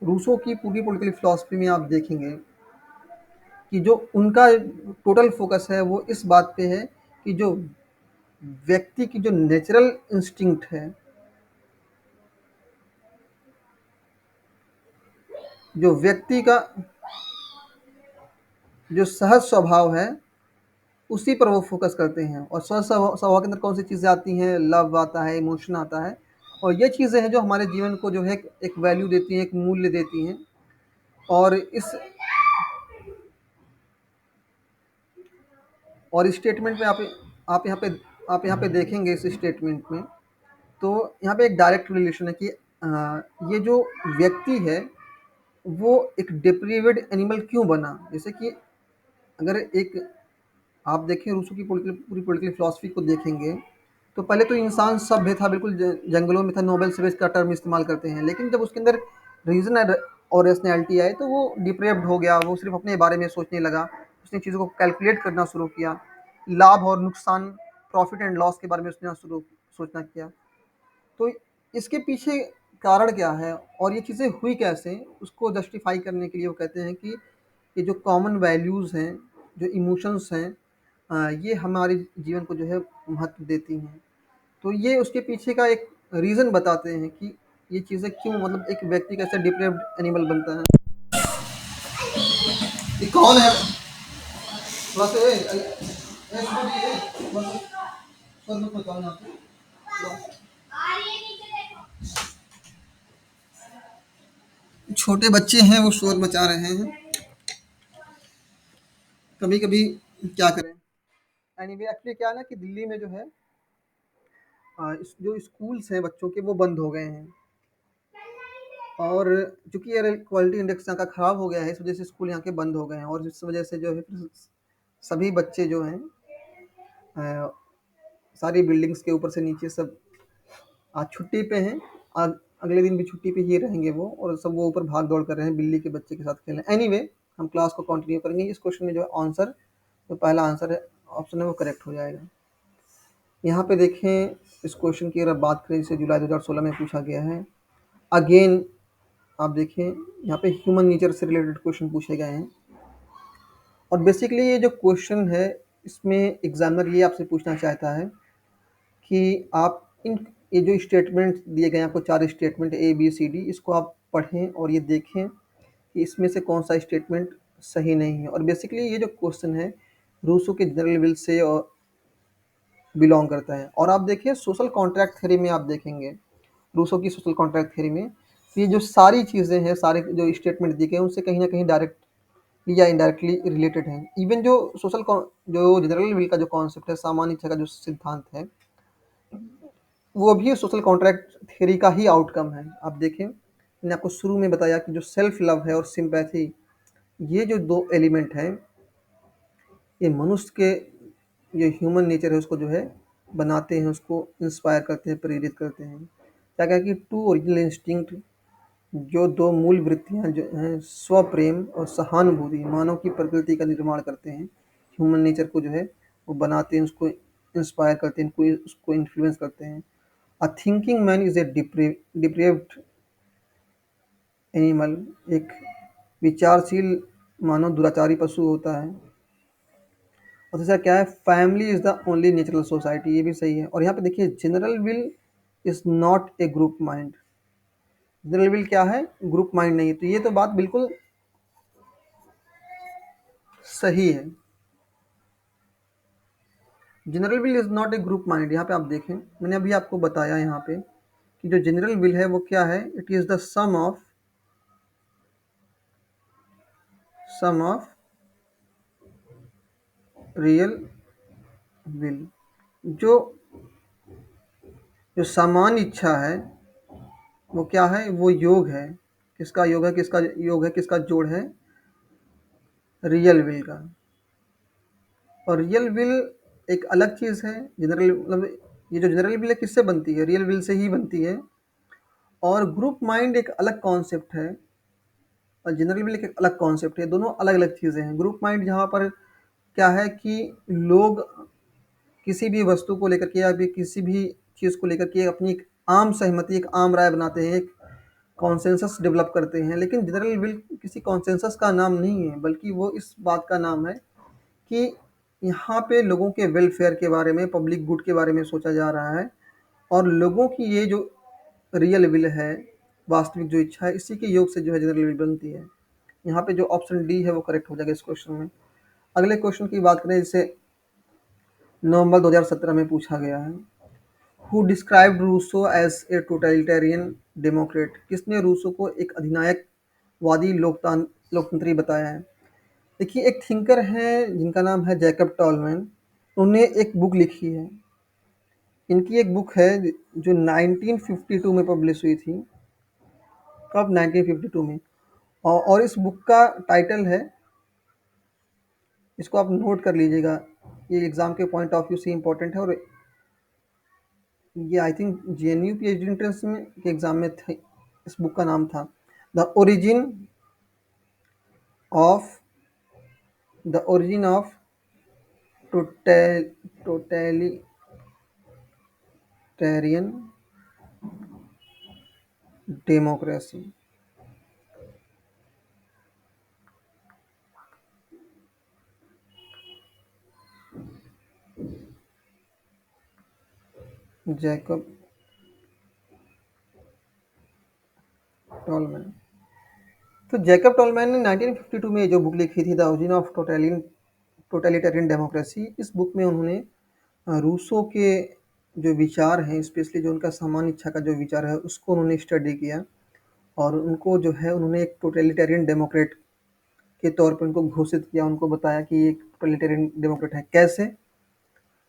रूसो की पूरी पॉलिटिकल फिलॉसफी में आप देखेंगे कि जो उनका टोटल फोकस है वो इस बात पे है कि जो व्यक्ति की जो नेचुरल इंस्टिंक्ट है, जो व्यक्ति का जो सहज स्वभाव है, उसी पर वो फोकस करते हैं। और सहज स्वभाव के अंदर कौन सी चीज़ें आती हैं? लव आता है, इमोशन आता है, और ये चीज़ें हैं जो हमारे जीवन को जो है एक वैल्यू देती हैं, एक मूल्य देती हैं। और इस स्टेटमेंट में आप यहाँ पे आप यहाँ पे देखेंगे इस स्टेटमेंट में, तो यहाँ पे एक डायरेक्ट रिलेशन है कि ये जो व्यक्ति है वो एक डिप्रीवेड एनिमल क्यों बना। जैसे कि अगर एक आप देखें रूसो की पूरी पॉलिटिकल फिलॉसफी को देखेंगे, तो पहले तो इंसान सभ्य था, बिल्कुल जंगलों में था, नोबेल सिविज का टर्म इस्तेमाल करते हैं। लेकिन जब उसके अंदर रीजन और रेशनैलिटी आई तो वो डिप्रेव्ड हो गया, वो सिर्फ अपने बारे में सोचने लगा, उसने चीज़ों को कैलकुलेट करना शुरू किया, लाभ और नुकसान, प्रॉफिट एंड लॉस के बारे में उसने शुरू सोचना किया। तो इसके पीछे कारण क्या है और ये चीज़ें हुई कैसे, उसको जस्टिफाई करने के लिए वो कहते हैं कि ये जो कॉमन वैल्यूज़ हैं, जो इमोशंस हैं, ये हमारे जीवन को जो है महत्व देती हैं। तो ये उसके पीछे का एक रीज़न बताते हैं कि ये चीज़ें क्यों, मतलब एक व्यक्ति कैसे डिप्रेव्ड एनिमल बनता है। ये कौन है? बस बस मत बताओ यहाँ पे। छोटे बच्चे हैं, वो शोर मचा रहे हैं। कभी कभी क्या करें। एनीवे एक्चुअली क्या है ना कि दिल्ली में जो है जो स्कूल्स हैं बच्चों के वो बंद हो गए हैं। और चूंकि एयर क्वालिटी इंडेक्स यहाँ का ख़राब हो गया है, इस वजह से स्कूल यहाँ के बंद हो गए हैं। और इस वजह से जो है फिर सभी बच्चे जो हैं अ, सारी बिल्डिंग्स के ऊपर से नीचे सब आज छुट्टी पे हैं। आज अगले दिन भी छुट्टी पे ही रहेंगे वो, और सब वो ऊपर भाग दौड़ कर रहे हैं बिल्ली के बच्चे के साथ खेलने। एनीवे हम क्लास को कंटिन्यू करेंगे। इस क्वेश्चन में जो है आंसर, जो पहला आंसर है ऑप्शन है वो करेक्ट हो जाएगा। यहाँ पे देखें, इस क्वेश्चन की अगर बात करें, जिसे जुलाई 2016 में पूछा गया है। अगेन आप देखें यहाँ पे ह्यूमन नेचर से रिलेटेड क्वेश्चन पूछे गए हैं। और बेसिकली ये जो क्वेश्चन है इसमें एग्जामिनर ये आपसे पूछना चाहता है कि आप ये जो स्टेटमेंट दिए गए हैं आपको, 4 statement A B C D, इसको आप पढ़ें और ये देखें कि इसमें से कौन सा स्टेटमेंट सही नहीं है। और बेसिकली ये जो क्वेश्चन है रूसो के जनरल विल से और बिलोंग करता है। और आप देखिए सोशल कॉन्ट्रैक्ट थ्योरी में आप देखेंगे, रूसो की सोशल कॉन्ट्रैक्ट थ्योरी में ये जो सारी चीज़ें हैं, सारे जो स्टेटमेंट दिए गए हैं, उनसे कहीं ना कहीं डायरेक्टली या इनडायरेक्टली रिलेटेड हैं। इवन जो जो जनरल विल का जो कॉन्सेप्ट है, सामान्य इच्छा का जो सिद्धांत है, वो भी सोशल कॉन्ट्रैक्ट थ्योरी का ही आउटकम है। आप देखें, मैंने आपको शुरू में बताया कि जो सेल्फ लव है और सिंपैथी, ये जो दो एलिमेंट हैं, ये मनुष्य के ये ह्यूमन नेचर है उसको जो है बनाते हैं, उसको इंस्पायर करते हैं, प्रेरित करते हैं। क्या क्या कि टू ओरिजिनल इंस्टिंक्ट, जो दो मूल वृत्तियां जो हैं, स्वप्रेम और सहानुभूति, मानव की प्रकृति का निर्माण करते हैं, ह्यूमन नेचर को जो है वो बनाते हैं, उसको इंस्पायर करते हैं, उसको इन्फ्लुएंस करते हैं। अ thinking man is A deprived animal, एक विचारशील मानव दुराचारी पशु होता है। और दूसरा क्या है, family is the only natural society, ये भी सही है। और यहाँ पे देखिए general will is not a group mind, general will क्या है, ग्रुप माइंड नहीं है। तो ये तो बात बिल्कुल सही है। General will is not a group mind, यहाँ पे आप देखें मैंने अभी आपको बताया यहाँ पे कि जो जनरल विल है वो क्या है, it is the sum of real will. जो जो सामान्य इच्छा है वो क्या है, वो योग है। किसका योग है, किसका योग है, किसका जोड़ है, रियल विल का। और रियल विल एक अलग चीज़ है। जनरल मतलब ये जो जनरल विल है किससे बनती है, रियल विल से ही बनती है। और ग्रुप माइंड एक अलग कॉन्सेप्ट है। और जनरल विल एक अलग कॉन्सेप्ट है, दोनों अलग अलग चीज़ें हैं। ग्रुप माइंड जहाँ पर क्या है कि लोग किसी भी वस्तु को लेकर के या भी किसी भी चीज़ को लेकर के अपनी एक आम सहमति, एक आम राय बनाते हैं, एक कॉन्सेंसस डेवलप करते हैं। लेकिन जनरल विल किसी कॉन्सेंसस का नाम नहीं है, बल्कि वो इस बात का नाम है कि यहाँ पे लोगों के वेलफेयर के बारे में, पब्लिक गुड के बारे में सोचा जा रहा है। और लोगों की ये जो रियल विल है, वास्तविक जो इच्छा है, इसी के योग से जो है जनरल विल बनती है। यहाँ पे जो ऑप्शन डी है वो करेक्ट हो जाएगा इस क्वेश्चन में। अगले क्वेश्चन की बात करें, जिसे नवंबर 2017 में पूछा गया है। Who described Rousseau as a totalitarian democrat? किसने रूसो को एक अधिनायकवादी लोकतंत्री बताया है? देखिए, एक थिंकर हैं जिनका नाम है जैकब टॉलमैन। उन्होंने एक बुक लिखी है। इनकी एक बुक है जो 1952 में पब्लिश हुई थी। कब? 1952 में। और इस बुक का टाइटल है, इसको आप नोट कर लीजिएगा, ये एग्ज़ाम के पॉइंट ऑफ व्यू से इम्पोर्टेंट है। और ये I think JNU PhD entrance में के एग्ज़ाम में थे। इस बुक का नाम था of the origin of totalitarian democracy. Jacob tall man. तो जैकब टॉलमैन ने 1952 में जो बुक लिखी थी, the origin of totalitarian democracy, इस बुक में उन्होंने रूसो के जो विचार हैं, स्पेशली जो उनका सामान्य इच्छा का जो विचार है, उसको उन्होंने स्टडी किया। और उनको जो है उन्होंने एक टोटलिटेरियन डेमोक्रेट के तौर पर उनको घोषित किया। उनको बताया कि ये एक टोटलिटेरियन डेमोक्रेट है। कैसे?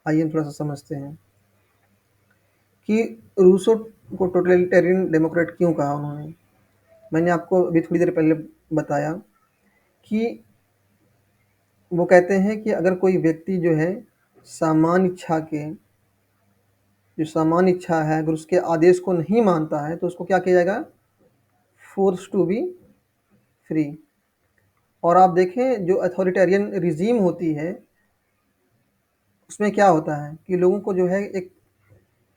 आइए हम थोड़ा सा समझते हैं कि रूसो को टोटलिटेरियन डेमोक्रेट क्यों कहा उन्होंने। मैंने आपको अभी थोड़ी देर पहले बताया कि वो कहते हैं कि अगर कोई व्यक्ति जो है सामान्य इच्छा के जो सामान्य इच्छा है, अगर उसके आदेश को नहीं मानता है, तो उसको क्या किया जाएगा? Force to be free. और आप देखें, जो अथॉरिटेरियन रिजीम होती है, उसमें क्या होता है कि लोगों को जो है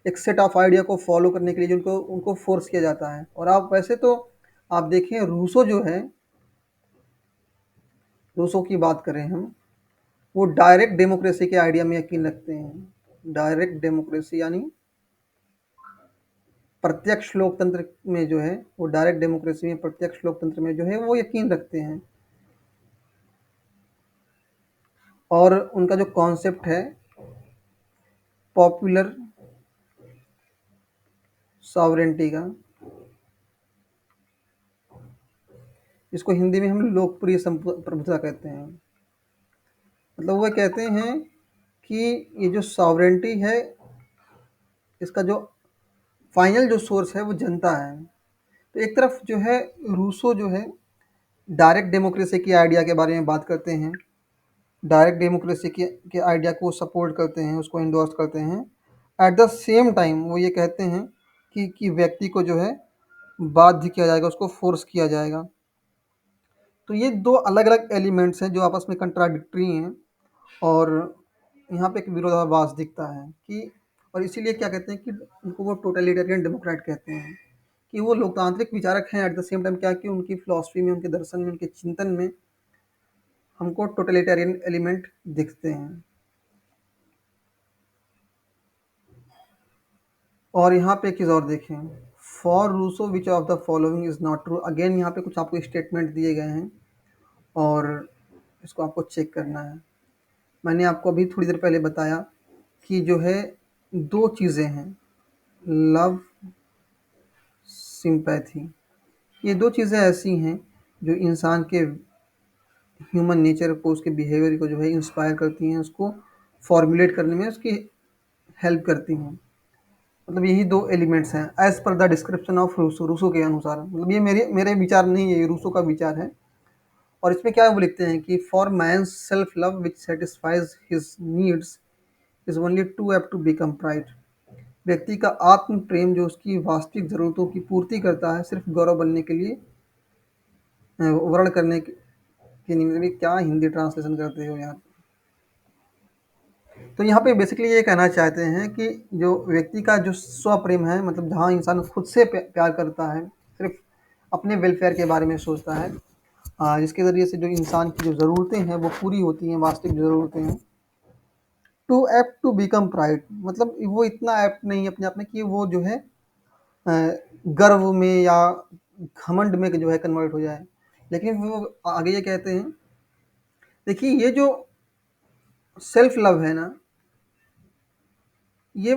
एक सेट ऑफ आइडिया को फॉलो करने के लिए जो उनको उनको फोर्स किया जाता है। और आप वैसे तो आप देखें, रूसो जो है, रूसो की बात करें हम, वो डायरेक्ट डेमोक्रेसी के आइडिया में यकीन रखते हैं। डायरेक्ट डेमोक्रेसी यानी प्रत्यक्ष लोकतंत्र में जो है, वो डायरेक्ट डेमोक्रेसी में, प्रत्यक्ष लोकतंत्र में जो है वो यकीन रखते हैं। और उनका जो कॉन्सेप्ट है पॉपुलर सॉवरेंटी का, इसको हिंदी में हम लोकप्रिय प्रभुता कहते हैं। मतलब वो कहते हैं कि ये जो सॉवरेंटी है, इसका जो फाइनल जो सोर्स है वो जनता है। तो एक तरफ जो है रूसो जो है डायरेक्ट डेमोक्रेसी की आइडिया के बारे में बात करते हैं, डायरेक्ट डेमोक्रेसी के आइडिया को सपोर्ट करते हैं, उसको इंडोर्स करते हैं। एट द सेम टाइम वो ये कहते हैं कि व्यक्ति को जो है बाध्य किया जाएगा, उसको फोर्स किया जाएगा। तो ये दो अलग अलग एलिमेंट्स हैं जो आपस में कंट्राडिक्टरी हैं। और यहाँ पे एक विरोधाभास दिखता है कि, और इसीलिए क्या कहते हैं कि उनको वो टोटलिटेरियन डेमोक्रेट कहते हैं, कि वो लोकतांत्रिक विचारक हैं। एट द सेम टाइम क्या कि उनकी फिलॉसफी में, उनके दर्शन में, उनके चिंतन में हमको टोटलिटेरियन एलिमेंट दिखते हैं। और यहाँ पे एक चीज़ और देखें, for Rousseau which of the following is not true. Again यहाँ पे कुछ आपको स्टेटमेंट दिए गए हैं और इसको आपको चेक करना है। मैंने आपको अभी थोड़ी देर पहले बताया कि जो है दो चीज़ें हैं, लव, सिंपैथी। ये दो चीज़ें ऐसी हैं जो इंसान के ह्यूमन नेचर को, उसके बिहेवियर को जो है इंस्पायर करती हैं, उसको फॉर्मुलेट करने में उसकी हेल्प करती हैं। मतलब यही दो एलिमेंट्स हैं as per the description of Rousseau. Rousseau के अनुसार, मतलब ये मेरे मेरे विचार नहीं है, ये रूसो का विचार है। और इसमें क्या वो लिखते हैं कि for man self love which satisfies his needs is only too apt to become pride. व्यक्ति का आत्म प्रेम जो उसकी वास्तविक ज़रूरतों की पूर्ति करता है, सिर्फ गौरव बनने के लिए वर्ण करने के निमित्त में क्या हिंदी ट्रांसलेशन करते हो यार। तो यहाँ पे बेसिकली ये कहना चाहते हैं कि जो व्यक्ति का जो स्वप्रेम है, मतलब जहाँ इंसान खुद से प्यार करता है, सिर्फ अपने वेलफेयर के बारे में सोचता है, जिसके ज़रिए से जो इंसान की जो ज़रूरतें हैं वो पूरी होती हैं, वास्तविक ज़रूरतें हैं। Too apt to become pride, मतलब वो इतना एप्ट नहीं है अपने आप में कि वो जो है अ, गर्व में या घमंड में जो है कन्वर्ट हो जाए। लेकिन वो आगे ये कहते हैं, देखिए ये जो सेल्फ लव है ना, ये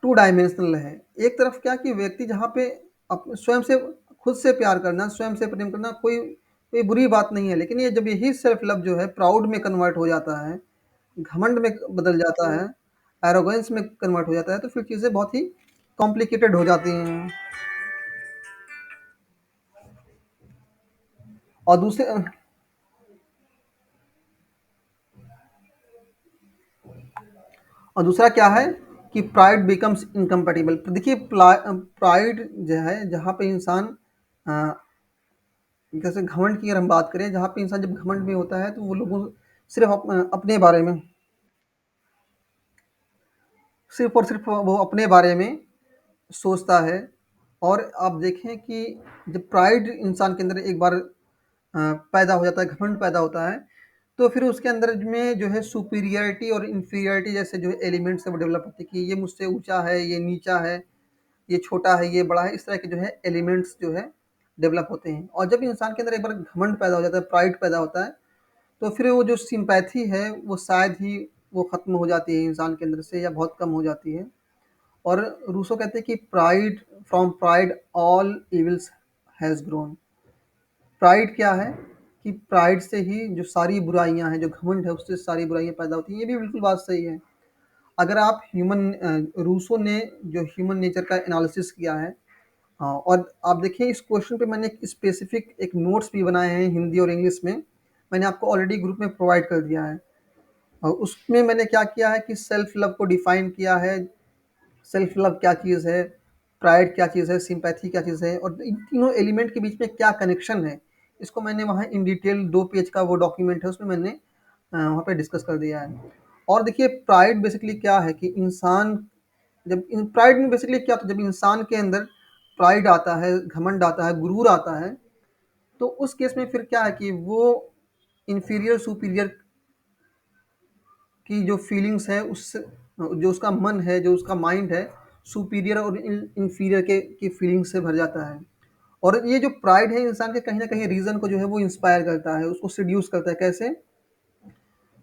टू डायमेंशनल है। एक तरफ क्या कि व्यक्ति जहाँ पे स्वयं से खुद से प्यार करना, स्वयं से प्रेम करना कोई कोई बुरी बात नहीं है, लेकिन ये जब यही सेल्फ लव जो है प्राउड में कन्वर्ट हो जाता है, घमंड में बदल जाता है, एरोगेंस में कन्वर्ट हो जाता है, तो फिर चीज़ें बहुत ही कॉम्प्लिकेटेड हो जाती हैं। और दूसरे और दूसरा क्या है कि प्राइड बिकम्स इनकम्पैटिबल। तो देखिए प्राइड जो है जहाँ पे इंसान जैसे घमंड की अगर हम बात करें, जहाँ पे इंसान जब घमंड में होता है तो वो लोगों सिर्फ अपने बारे में, सिर्फ और सिर्फ वो अपने बारे में सोचता है। और आप देखें कि जब प्राइड इंसान के अंदर एक बार पैदा हो जाता है, घमंड पैदा होता है, तो फिर उसके अंदर में जो है सुपीरियरिटी और इन्फीरियरिटी जैसे जो है एलिमेंट्स है वो डेवलप होते हैं कि ये मुझसे ऊंचा है, ये नीचा है, ये छोटा है, ये बड़ा है, इस तरह के जो है एलिमेंट्स जो है डेवलप होते हैं। और जब इंसान के अंदर एक बार घमंड पैदा हो जाता है, प्राइड पैदा होता है, तो फिर वो जो सिंपैथी है वो शायद ही वो ख़त्म हो जाती है इंसान के अंदर से, या बहुत कम हो जाती है। और रूसो कहते हैं कि pride, from pride all evils has grown. Pride क्या है कि प्राइड से ही जो सारी बुराइयां हैं, जो घमंड है उससे सारी बुराइयां पैदा होती हैं। ये भी बिल्कुल बात सही है। अगर आप रूसो ने जो ह्यूमन नेचर का एनालिसिस किया है, और आप देखिए इस क्वेश्चन पे मैंने एक स्पेसिफिक एक नोट्स भी बनाए हैं हिंदी और इंग्लिश में, मैंने आपको ऑलरेडी ग्रुप में प्रोवाइड कर दिया है। और उसमें मैंने क्या किया है कि सेल्फ लव को डिफाइन किया है, सेल्फ लव क्या चीज़ है, प्राइड क्या चीज़ है, सिंपैथी क्या चीज़ है, और इन तीनों एलिमेंट के बीच में क्या कनेक्शन है, इसको मैंने वहाँ इन डिटेल 2 पेज का वो डॉक्यूमेंट है उसमें मैंने वहाँ पे डिस्कस कर दिया है। और देखिए प्राइड बेसिकली क्या है कि इंसान जब इन प्राइड में बेसिकली क्या होता है, जब इंसान के अंदर प्राइड आता है, घमंड आता है, गुरूर आता है, तो उस केस में फिर क्या है कि वो इंफीरियर सुपीरियर की जो फीलिंग्स है उस जो उसका मन है, जो उसका माइंड है, सुपीरियर और इंफीरियर की फीलिंग्स से भर जाता है। और ये जो प्राइड है इंसान के कहीं ना कहीं रीजन को जो है वो इंस्पायर करता है, उसको सिड्यूस करता है। कैसे?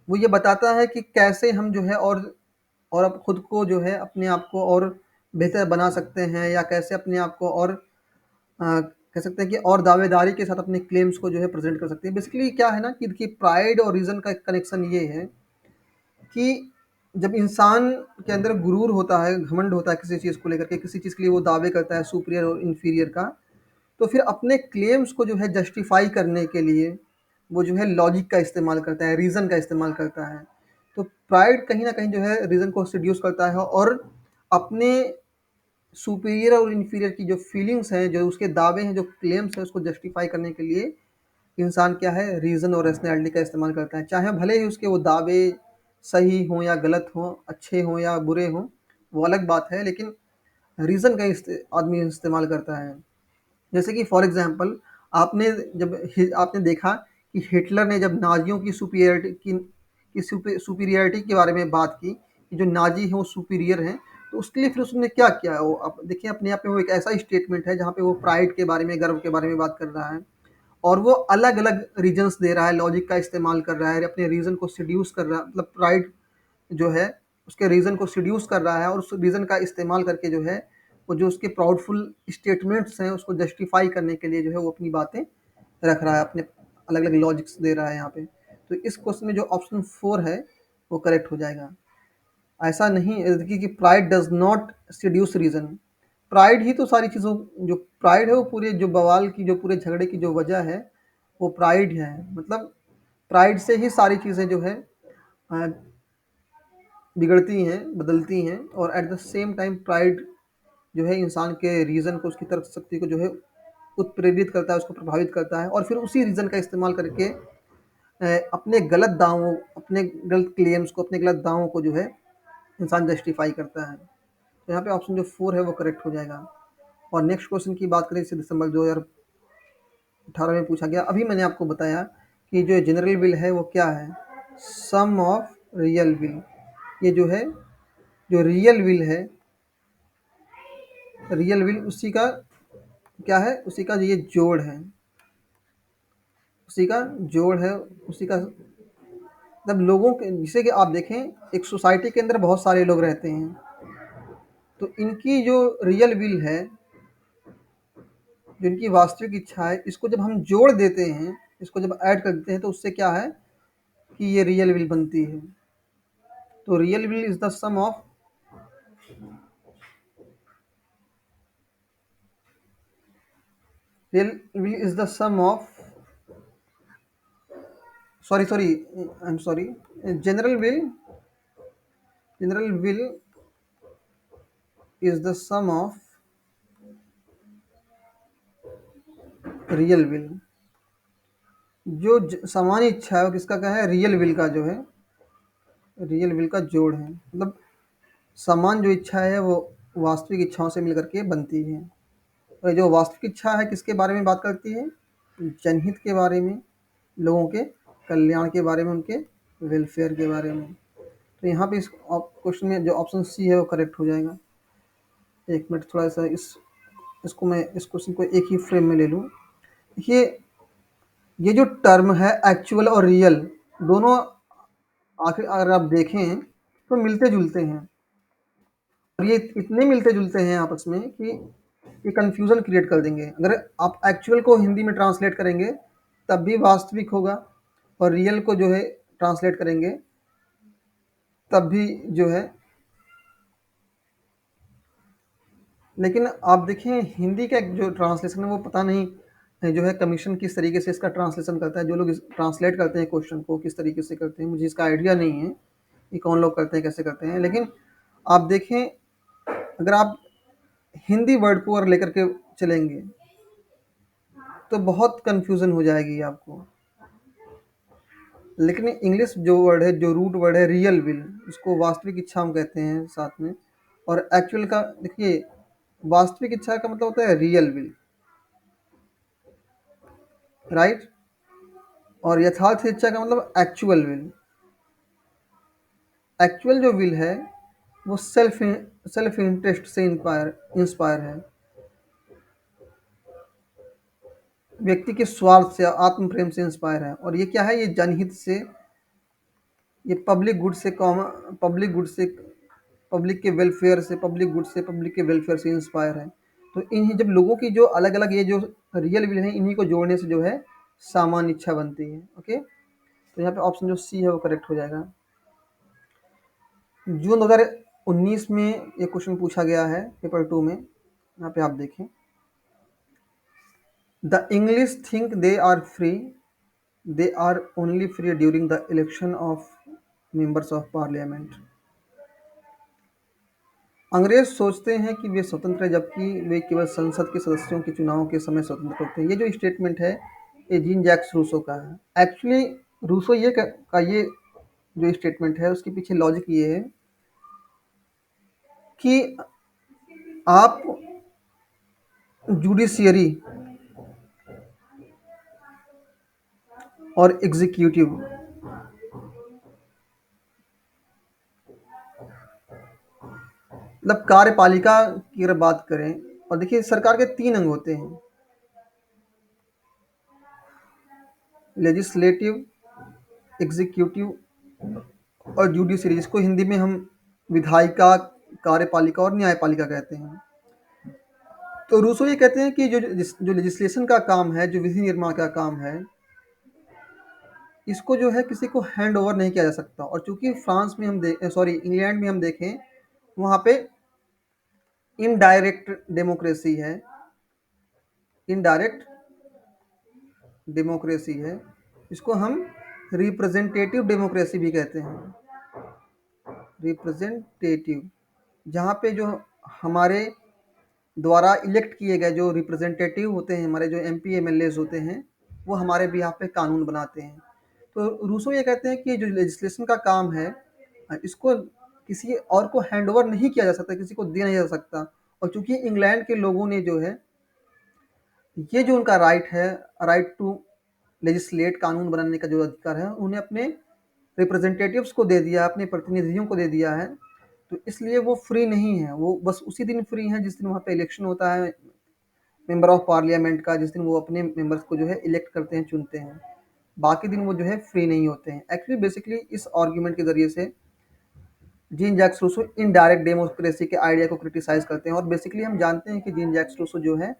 वो ये बताता है कि कैसे हम जो है और अब खुद को जो है अपने आप को और बेहतर बना सकते हैं, या कैसे अपने आप को और कह सकते हैं कि और दावेदारी के साथ अपने क्लेम्स को जो है प्रेजेंट कर सकते हैं। बेसिकली क्या है ना कि देखिए प्राइड और रीजन का कनेक्शन ये है कि जब इंसान के अंदर गुरूर होता है, घमंड होता है किसी चीज़ को लेकर के, किसी चीज़ के लिए वो दावे करता है सुपीरियर और इन्फीरियर का, तो फिर अपने क्लेम्स को जो है जस्टिफाई करने के लिए वो जो है लॉजिक का इस्तेमाल करता है, रीज़न का इस्तेमाल करता है। तो प्राइड कहीं न कहीं जो है रीज़न को सेड्यूस करता है, और अपने सुपीरियर और इन्फीरियर की जो फीलिंग्स हैं, जो उसके दावे हैं, जो क्लेम्स हैं, उसको जस्टिफाई करने के लिए इंसान क्या है, रीज़न और रैशनैलिटी का इस्तेमाल करता है। चाहे भले ही उसके वो दावे सही हों या गलत हों, अच्छे हों या बुरे हों, वो अलग बात है, लेकिन रीज़न का आदमी इस्तेमाल करता है। जैसे कि फॉर एग्ज़ाम्पल आपने आपने देखा कि हिटलर ने जब नाज़ियों की सुपीरियरिटी के बारे में बात की, कि जो नाज़ी हैं वो सुपीरियर हैं, तो उसके लिए फिर उसने क्या किया? वो आप देखिए अपने आप में वो एक ऐसा स्टेटमेंट है जहाँ पे वो प्राइड के बारे में, गर्व के बारे में बात कर रहा है। और वो अलग-अलग रीज़न्स दे रहा है, लॉजिक का इस्तेमाल कर रहा है, अपने रीज़न को सेड्यूस कर रहा है, मतलब प्राइड जो है उसके रीज़न को सेड्यूस कर रहा है, और उस रीज़न का इस्तेमाल करके जो है वो जो उसके प्राउडफुल स्टेटमेंट्स हैं उसको जस्टिफाई करने के लिए जो है वो अपनी बातें रख रहा है, अपने अलग-अलग लॉजिक्स दे रहा है यहाँ पे। तो इस क्वेश्चन में जो ऑप्शन 4 है वो करेक्ट हो जाएगा। ऐसा नहीं देखिए कि pride does not seduce reason. Pride ही तो सारी चीज़ों, जो प्राइड है वो पूरे जो बवाल की, जो पूरे झगड़े की जो वजह है वो प्राइड है। मतलब प्राइड से ही सारी चीज़ें जो है अ, बिगड़ती हैं, बदलती हैं, और at the same time pride जो है इंसान के रीज़न को, उसकी तर्क शक्ति को जो है उत्प्रेरित करता है, उसको प्रभावित करता है और फिर उसी रीज़न का इस्तेमाल करके अपने गलत दावों, अपने गलत क्लेम्स को, अपने गलत दावों को जो है इंसान जस्टिफाई करता है। तो यहाँ पे ऑप्शन जो 4 है वो करेक्ट हो जाएगा। और नेक्स्ट क्वेश्चन की बात करें, इसे दिसंबर 2018 में पूछा गया। अभी मैंने आपको बताया कि जो जनरल विल है वो क्या है, सम ऑफ रियल विल। ये जो है, जो रियल विल है, रियल विल उसी का क्या है, उसी का ये जोड़ है, उसी का जोड़ है, उसी का मतलब लोगों के, जिसे कि आप देखें एक सोसाइटी के अंदर बहुत सारे लोग रहते हैं, तो इनकी जो रियल विल है, जो इनकी वास्तविक इच्छा है, इसको जब हम जोड़ देते हैं, इसको जब ऐड कर देते हैं तो उससे क्या है कि ये रियल विल बनती है। तो real will is the sum of, real will is the sum of, sorry I am sorry, general will, general will is the sum of real will. जो सामान्य इच्छा है वो किसका क्या है, रियल विल का जो है, रियल विल का जोड़ है। मतलब सामान्य जो इच्छा है वो वास्तविक इच्छाओं से मिलकर के बनती है। और जो वास्तविक इच्छा है किसके बारे में बात करती है, जनहित के बारे में, लोगों के कल्याण के बारे में, उनके वेलफेयर के बारे में। तो यहाँ पे इस क्वेश्चन में जो ऑप्शन सी है वो करेक्ट हो जाएगा। एक मिनट, थोड़ा सा इसको मैं इस क्वेश्चन को एक ही फ्रेम में ले लूँ। ये ये जो टर्म है एक्चुअल और रियल, दोनों आखिर अगर आप देखें तो मिलते जुलते हैं, और ये इतने मिलते जुलते हैं आपस में कि ये कन्फ्यूज़न क्रिएट कर देंगे। अगर आप एक्चुअल को हिंदी में ट्रांसलेट करेंगे तब भी वास्तविक होगा, और रियल को जो है ट्रांसलेट करेंगे तब भी जो है, लेकिन आप देखें हिंदी का जो ट्रांसलेशन है वो पता नहीं जो है कमीशन किस तरीके से इसका ट्रांसलेशन करता है। जो लोग ट्रांसलेट करते हैं क्वेश्चन को किस तरीके से करते हैं, मुझे इसका आइडिया नहीं है कि कौन लोग करते हैं, कैसे करते हैं। लेकिन आप देखें, अगर आप हिंदी वर्ड को अगर लेकर के चलेंगे तो बहुत कन्फ्यूज़न हो जाएगी आपको। लेकिन इंग्लिश जो वर्ड है, जो रूट वर्ड है रियल विल, इसको वास्तविक इच्छा हम कहते हैं साथ में। और एक्चुअल का देखिए, वास्तविक इच्छा का मतलब होता है रियल विल, राइट। और यथार्थ इच्छा का मतलब एक्चुअल विल। एक्चुअल जो विल है वो सेल्फ इंटरेस्ट से इंस्पायर है, व्यक्ति के स्वार्थ से, आत्म प्रेम से इंस्पायर है। और ये क्या है, ये जनहित से, ये पब्लिक गुड से, पब्लिक गुड से, पब्लिक के वेलफेयर से, पब्लिक गुड से, पब्लिक के वेलफेयर से इंस्पायर है। तो इन्हीं जब लोगों की जो अलग अलग ये जो रियल विल है, इन्हीं को जोड़ने से जो है सामान्य इच्छा बनती है। ओके, तो यहाँ पे ऑप्शन जो सी है वो करेक्ट हो जाएगा। जून 2019 में ये क्वेश्चन पूछा गया है पेपर 2 में। यहाँ पे आप देखें, the English think they are free, they are only free during the election of members of parliament. अंग्रेज सोचते हैं कि वे स्वतंत्र हैं जबकि वे केवल संसद के सदस्यों के चुनाव के समय स्वतंत्र होते हैं। ये जो स्टेटमेंट है ये जीन जैक्स रूसो का है। एक्चुअली रूसो का ये जो स्टेटमेंट है उसके पीछे लॉजिक ये है कि आप जुडिशियरी और एग्जीक्यूटिव, मतलब कार्यपालिका की अगर बात करें, और देखिए सरकार के 3 अंग होते हैं, लेजिस्लेटिव, एग्जीक्यूटिव और जुडिशरी, जिसको हिंदी में हम विधायिका, कार्यपालिका और न्यायपालिका कहते हैं। तो रूसो ये कहते हैं कि जो लेजिस्लेशन का काम है, जो विधि निर्माण का काम है, इसको जो है किसी को हैंड ओवर नहीं किया जा सकता। और चूंकि फ्रांस में हम सॉरी इंग्लैंड में हम देखें, वहाँ पे इनडायरेक्ट डेमोक्रेसी है, इनडायरेक्ट डेमोक्रेसी है, इसको हम रिप्रेजेंटेटिव डेमोक्रेसी भी कहते हैं, रिप्रेजेंटेटिव, जहाँ पे जो हमारे द्वारा इलेक्ट किए गए जो रिप्रेजेंटेटिव होते हैं, हमारे जो एमपी एमएलएज होते हैं, वो हमारे बिहाफ पे कानून बनाते हैं। तो रूसो ये कहते हैं कि जो लेजिस्लेशन का काम है, इसको किसी और को हैंड ओवर नहीं किया जा सकता, किसी को दिया नहीं जा सकता। और चूंकि इंग्लैंड के लोगों ने जो है, ये जो उनका राइट है, राइट टू लेजिस्लेट, कानून बनाने का जो अधिकार है, उन्हें अपने रिप्रेजेंटेटिव्स को दे दिया, अपने प्रतिनिधियों को दे दिया है। तो इसलिए वो फ्री नहीं है, वो बस उसी दिन फ्री है जिस दिन वहाँ पे इलेक्शन होता है मेंबर ऑफ पार्लियामेंट का, जिस दिन वो अपने मेंबर्स को जो है इलेक्ट करते हैं, चुनते हैं। बाकी दिन वो जो है फ्री नहीं होते हैं। एक्चुअली बेसिकली इस आर्ग्यूमेंट के जरिए से Jean Jacques Rousseau indirect democracy के आइडिया को क्रिटिसाइज करते हैं। और बेसिकली हम जानते हैं कि जीन जैक्स रूसो जो है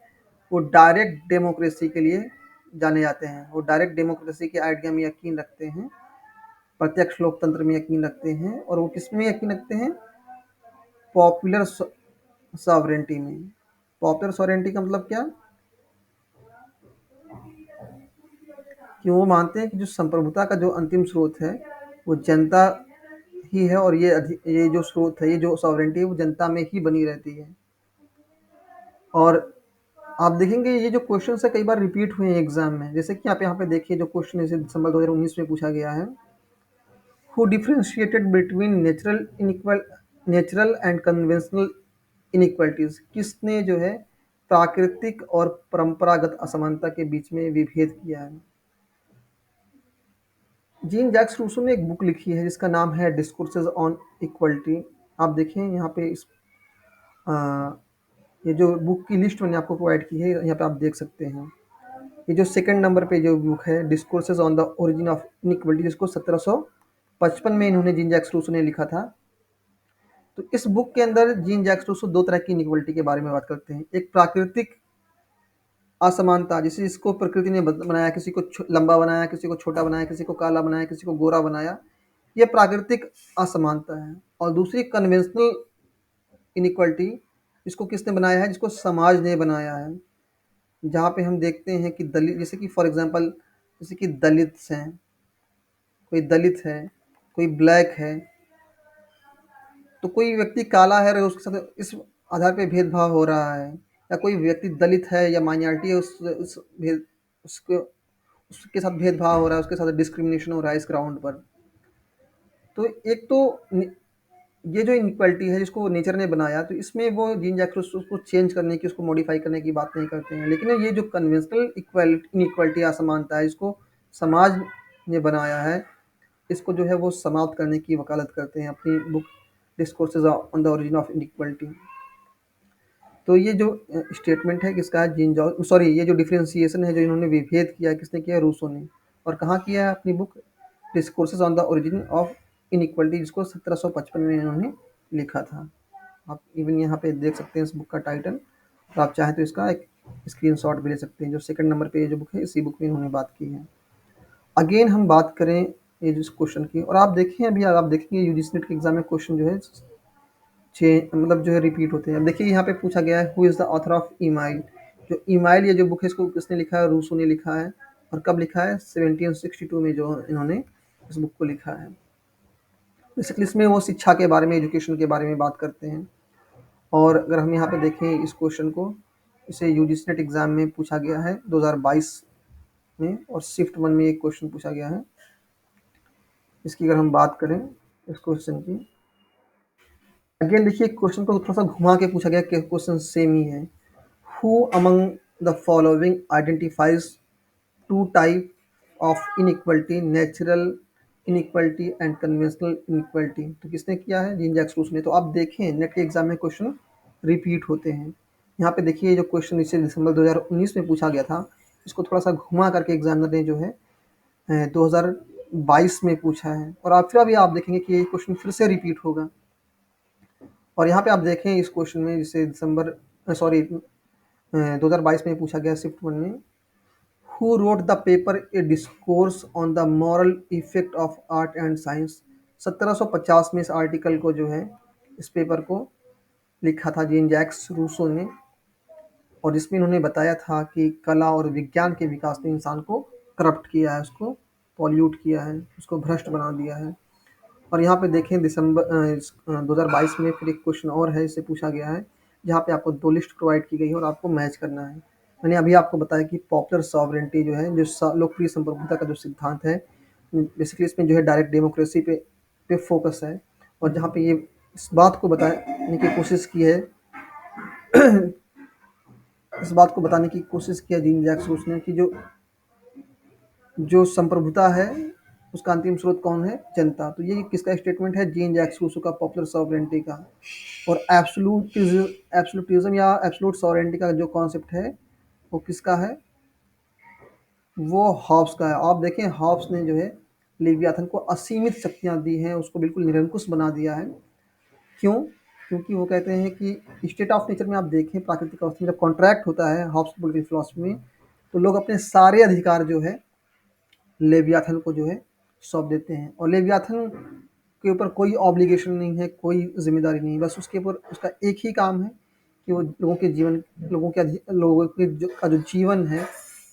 वो डायरेक्ट डेमोक्रेसी के लिए जाने जाते हैं। वो डायरेक्ट डेमोक्रेसी के आइडिया में यकीन रखते हैं, प्रत्यक्ष लोकतंत्र में यकीन रखते हैं। और वो किस में यकीन रखते हैं? पॉपुलर सॉवरेंटी में। पॉपुलर सॉवरेंटी का मतलब क्या? कि वो मानते हैं कि जो संप्रभुता का जो अंतिम स्रोत है वो जनता ही है, और ये जो स्रोत है, ये जो सॉवरेंटी है, वो जनता में ही बनी रहती है। और आप देखेंगे ये जो क्वेश्चन है कई बार रिपीट हुए हैं एग्जाम में। जैसे कि आप यहाँ पे देखिए, जो क्वेश्चन इसे दिसंबर 2019 में पूछा गया है, who differentiated between natural and conventional inequalities, किसने जो है प्राकृतिक और परंपरागत असमानता के बीच में विभेद किया है? जीन जैक्स रूसो ने एक बुक लिखी है जिसका नाम है डिस्कोर्सेज ऑन इक्वलिटी। आप देखें यहाँ पे आ, ये जो बुक की लिस्ट मैंने आपको प्रोवाइड की है, यहाँ पे आप देख सकते हैं। ये जो सेकंड नंबर पे जो बुक है, discourses on the origin of inequality, जिसको 1755 में इन्होंने जीन जैक्स रूसो ने लिखा था। तो इस बुक के अंदर जीन जैक्स रूसो दो तरह की इनइक्वलिटी के बारे में बात करते हैं। एक प्राकृतिक असमानता, जैसे इसको प्रकृति ने बनाया, किसी को लंबा बनाया, किसी को छोटा बनाया, किसी को काला बनाया, किसी को गोरा बनाया, ये प्राकृतिक असमानता है। और दूसरी कन्वेंशनल इनइक्वालिटी, इसको किसने बनाया है? जिसको समाज ने बनाया है। जहाँ पे हम देखते हैं कि दलित, जैसे कि फॉर एग्जांपल, जैसे कि दलित हैं, कोई दलित है, कोई ब्लैक है, तो कोई व्यक्ति काला है और उसके साथ इस आधार पे भेदभाव हो रहा है। या कोई व्यक्ति दलित है या माइनॉरिटी है, उस भेद उसको उसके साथ भेदभाव हो रहा है, उसके साथ डिस्क्रिमिनेशन हो रहा है इस ग्राउंड पर। तो एक तो ये जो इनइक्वालिटी है जिसको नेचर ने बनाया, तो इसमें वो जीन जैक्स उसको चेंज करने की, उसको मॉडिफाई करने की बात नहीं करते हैं। लेकिन ये जो कन्वेंशनल इनइक्वालिटी असमानता है, इसको समाज ने बनाया है, इसको जो है वो समाप्त करने की वकालत करते हैं अपनी book discourses on the origin of inequality. तो ये जो स्टेटमेंट है किसका है? जीन जॉर्ज, सॉरी, ये जो डिफरेंशिएशन है, जो इन्होंने विभेद किया, किसने किया? रूसो ने। और कहाँ किया है? अपनी book discourses on the origin of inequality, जिसको 1755 में इन्होंने लिखा था। आप इवन यहाँ पे देख सकते हैं इस बुक का टाइटल। तो आप चाहें तो इसका एक स्क्रीनशॉट भी ले सकते हैं। जो सेकंड नंबर पे ये जो बुक है, इसी बुक में इन्होंने बात की है। अगेन हम बात करें ये जिस क्वेश्चन की, और आप देखिए अभी आप देखेंगे यूजीसी नेट के एग्जाम में क्वेश्चन जो है मतलब जो है रिपीट होते हैं। अब देखिए यहाँ पे पूछा गया है, who is the author of Emile. जो ईमाइल ये जो बुक है, इसको किसने लिखा है? रूसो ने लिखा है। और कब लिखा है? 1762 में जो इन्होंने इस बुक को लिखा है। बेसिकली इसमें वो शिक्षा के बारे में, एजुकेशन के बारे में बात करते हैं। और अगर हम यहाँ पे देखें इस क्वेश्चन को, इसे यूजीसी नेट एग्जाम में पूछा गया है 2022 में, और शिफ्ट 1 में एक क्वेश्चन पूछा गया है। इसकी अगर हम बात करें इस क्वेश्चन की, अगेन देखिए क्वेश्चन को थोड़ा सा घुमा के पूछा गया कि क्वेश्चन सेम ही है। Who among the following identifies two type of inequality, natural inequality and conventional inequality. तो किसने किया है? जीन जैक्स रूसो ने। तो आप देखें नेट के एग्जाम में क्वेश्चन रिपीट होते हैं। यहाँ पे देखिए जो क्वेश्चन इसे दिसंबर 2019 में पूछा गया था, इसको थोड़ा सा घुमा करके एग्जामिनर ने जो है 2022 में पूछा है। और आप फिर अभी आप देखेंगे कि ये क्वेश्चन फिर से रिपीट होगा। और यहाँ पे आप देखें इस क्वेश्चन में, जिसे दिसंबर सॉरी 2022 में पूछा गया शिफ्ट 1 में, who wrote the paper A discourse on the moral effect of art and science. 1750 में इस आर्टिकल को जो है, इस पेपर को लिखा था जीन जैक्स रूसो ने। और जिसमें इन्होंने बताया था कि कला और विज्ञान के विकास ने इंसान को करप्ट किया है, उसको पॉल्यूट किया है, उसको भ्रष्ट बना दिया है। और यहाँ पे देखें दिसंबर 2022 में फिर एक क्वेश्चन और है, इससे पूछा गया है जहाँ पे आपको 2 लिस्ट प्रोवाइड की गई है और आपको मैच करना है। मैंने अभी आपको बताया कि पॉपुलर सॉवरेनिटी जो है, जो लोकप्रिय संप्रभुता का जो सिद्धांत है, बेसिकली इसमें जो है डायरेक्ट डेमोक्रेसी पे फोकस है। और जहाँ पे ये इस बात को बताने की कोशिश की है इस बात को बताने की कोशिश किया जीन जैक्स रूस ने कि जो जो संप्रभुता है उसका अंतिम स्रोत कौन है? जनता। तो ये किसका स्टेटमेंट है? जीन जैक्स रूसो का, पॉपुलर सॉवरेनिटी का। और एब्सोल्यूटिज्म या एब्सोल्यूट सॉवरेनिटी का जो कॉन्सेप्ट है वो किसका है? वो हॉब्स का है। आप देखें, हॉब्स ने जो है लेवियाथन को असीमित शक्तियां दी हैं, उसको बिल्कुल निरंकुश बना दिया है। क्यों? क्योंकि वो कहते हैं कि स्टेट ऑफ नेचर में आप देखें, प्राकृतिक अवस्था में जब कॉन्ट्रैक्ट होता है हॉब्स की पॉलिटिकल फिलॉसफी में, तो लोग अपने सारे अधिकार जो है लेवियाथन को जो है सौंप देते हैं। और लेवियाथन के ऊपर कोई ऑब्लिगेशन नहीं है, कोई जिम्मेदारी नहीं है, बस उसके ऊपर उसका एक ही काम है कि वो लोगों के का जो जीवन है,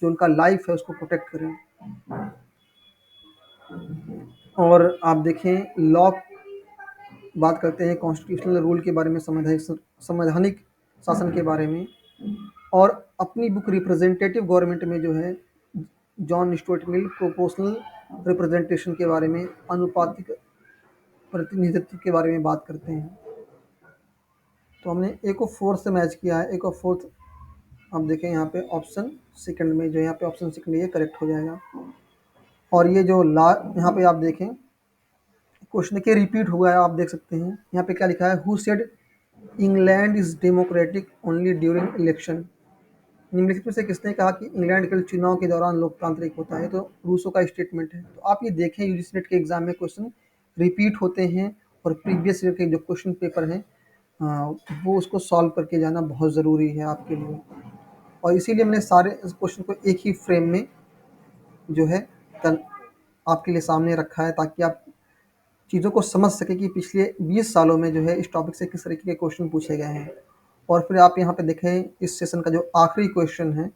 जो उनका लाइफ है, उसको प्रोटेक्ट करें। और आप देखें, लॉ बात करते हैं कॉन्स्टिट्यूशनल रूल के बारे में, संवैधानिक शासन के बारे में। और अपनी बुक रिप्रेजेंटेटिव गवर्नमेंट में जो है John Stuart Mill proportional representation के बारे में, अनुपातिक प्रतिनिधित्व के बारे में बात करते हैं। तो हमने ए को 4 से मैच किया है। ए को 4 आप देखें यहाँ पे ऑप्शन सेकंड में, जो यहाँ पे ऑप्शन सेकंड ये करेक्ट हो जाएगा। और ये जो यहाँ पे आप देखें क्वेश्चन देखिए रिपीट हुआ है, आप देख सकते हैं यहाँ पे क्या लिखा है? Who said England is democratic only during election. निम्नलिखित में से किसने कहा कि इंग्लैंड केवल चुनाव के दौरान लोकतांत्रिक होता है? तो रूसो का स्टेटमेंट है। तो आप ये देखें, यूजीसी नेट के एग्जाम में क्वेश्चन रिपीट होते हैं और प्रीवियस ईयर के जो क्वेश्चन पेपर हैं वो उसको सॉल्व करके जाना बहुत ज़रूरी है आपके लिए। और इसीलिए मैंने सारे क्वेश्चन को एक ही फ्रेम में जो है आपके लिए सामने रखा है, ताकि आप चीज़ों को समझ सकें कि पिछले 20 सालों में जो है इस टॉपिक से किस तरीके के क्वेश्चन पूछे गए हैं। और फिर आप यहाँ पे देखें, इस सेशन का जो आखिरी क्वेश्चन है,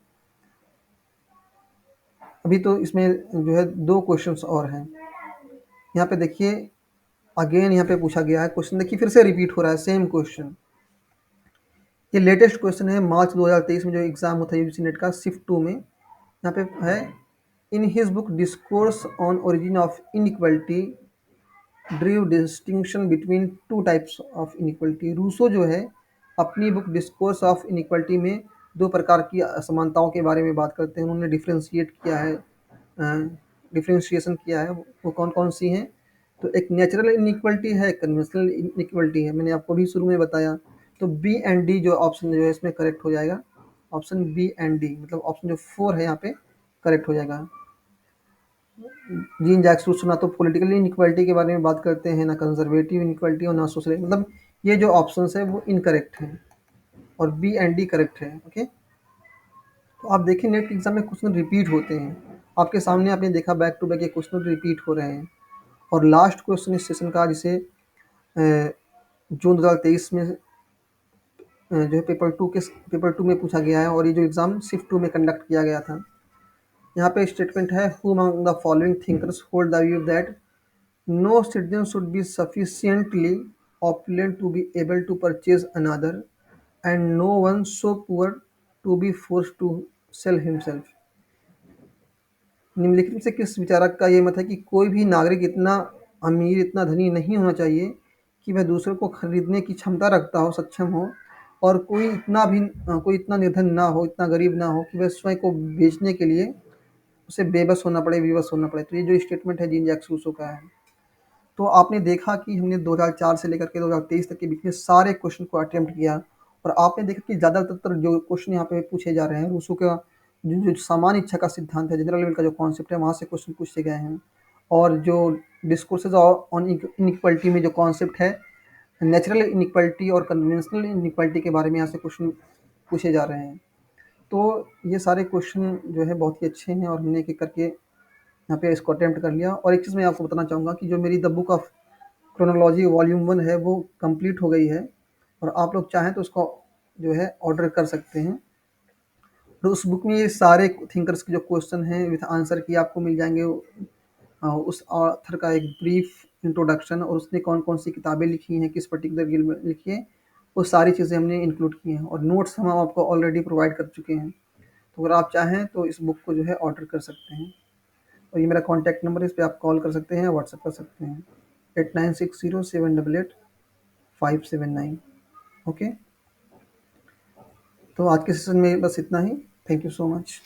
अभी तो इसमें जो है 2 क्वेश्चंस और हैं। यहाँ पे देखिए अगेन यहाँ पे पूछा गया है क्वेश्चन, देखिए फिर से रिपीट हो रहा है सेम क्वेश्चन। ये लेटेस्ट क्वेश्चन है मार्च 2023 में जो एग्जाम होता है यूजीसी नेट का शिफ्ट 2 में। यहाँ पे है, in his book discourse on origin of inequality drew distinction between 2 types of inequality. Rousseau जो है अपनी बुक डिस्कोर्स ऑफ इनइक्वालिटी में 2 प्रकार की असमानताओं के बारे में बात करते हैं। उन्होंने डिफ्रेंशिएट किया है, डिफ्रेंशिएशन किया है। वो कौन कौन सी हैं? तो एक नेचुरल इनइक्वालिटी है, एक कन्वेंशनल इनइक्वालिटी है। मैंने आपको भी शुरू में बताया। तो बी एंड डी जो ऑप्शन जो है इसमें करेक्ट हो जाएगा। ऑप्शन बी एंड डी, मतलब ऑप्शन जो 4 है यहाँ पे करेक्ट हो जाएगा। जीन जैक्स रूसो ना तो पॉलिटिकल इनइक्वालिटी के बारे में बात करते हैं, ना कंजर्वेटिव इनइक्वालिटी और ना सोशल, मतलब ये जो ऑप्शंस है वो इनकरेक्ट हैं और बी एंड डी करेक्ट है। ओके, तो आप देखिए नेट के एग्जाम में क्वेश्चन रिपीट होते हैं आपके सामने, आपने देखा बैक टू बैक ये क्वेश्चन रिपीट हो रहे हैं। और लास्ट क्वेश्चन इस सेशन का, जिसे जून 2023 में जो है पेपर टू में पूछा गया है, और ये जो एग्ज़ाम शिफ्ट 2 में कंडक्ट किया गया था। यहाँ पे स्टेटमेंट है, who among the following thinkers hold the view that no citizen should be sufficiently opulent to be able to purchase another and no one so poor to be forced to sell himself। निम्नलिखित में से किस विचारक का ये मत है कि कोई भी नागरिक इतना अमीर, इतना धनी नहीं होना चाहिए कि वह दूसरे को खरीदने की क्षमता रखता हो, सक्षम हो, और कोई इतना निर्धन ना हो, इतना गरीब ना हो कि वह स्वयं को बेचने के लिए उसे बेबस होना पड़े, विवश होना पड़े। तो ये जो स्टेटमेंट है जीन जैक्स रूसो का है। तो आपने देखा कि हमने 2004 से लेकर के 2023 तक के बीच में सारे क्वेश्चन को अटेम्प्ट किया, और आपने देखा कि ज़्यादातर जो क्वेश्चन यहाँ पे पूछे जा रहे हैं रूसो का जो सामान्य इच्छा का सिद्धांत है, जनरल लेवल का जो कॉन्सेप्ट है, वहाँ से क्वेश्चन पूछे गए हैं। और जो डिस्कोर्सेज ऑन इनइक्वालिटी में जो कॉन्सेप्ट है, नेचुरल इनइक्वालिटी और कन्वेंशनल इनइक्वालिटी के बारे में यहाँ से क्वेश्चन पूछे जा रहे हैं। तो ये सारे क्वेश्चन जो है बहुत ही अच्छे हैं, और हमने एक एक करके यहाँ पे इसको अटेम्प्ट कर लिया। और एक चीज़ मैं आपको बताना चाहूँगा कि जो मेरी the book of chronology volume 1 है वो कंप्लीट हो गई है, और आप लोग चाहें तो उसको जो है ऑर्डर कर सकते हैं। तो उस बुक में ये सारे थिंकर्स के जो क्वेश्चन हैं विथ आंसर की आपको मिल जाएंगे। उस ऑथर का एक ब्रीफ इंट्रोडक्शन, और उसने कौन कौन सी किताबें लिखी हैं, किस पर्टिकुलर फील्ड में लिखी है, वो सारी चीज़ें हमने इंक्लूड की हैं और नोट्स हम आपको ऑलरेडी प्रोवाइड कर चुके हैं। तो अगर आप चाहें तो इस बुक को जो है ऑर्डर कर सकते हैं। और ये मेरा कॉन्टैक्ट नंबर है, इस पे आप कॉल कर सकते हैं या व्हाट्सएप कर सकते हैं 8960788579। ओके, तो आज के सेशन में बस इतना ही। Thank you so much.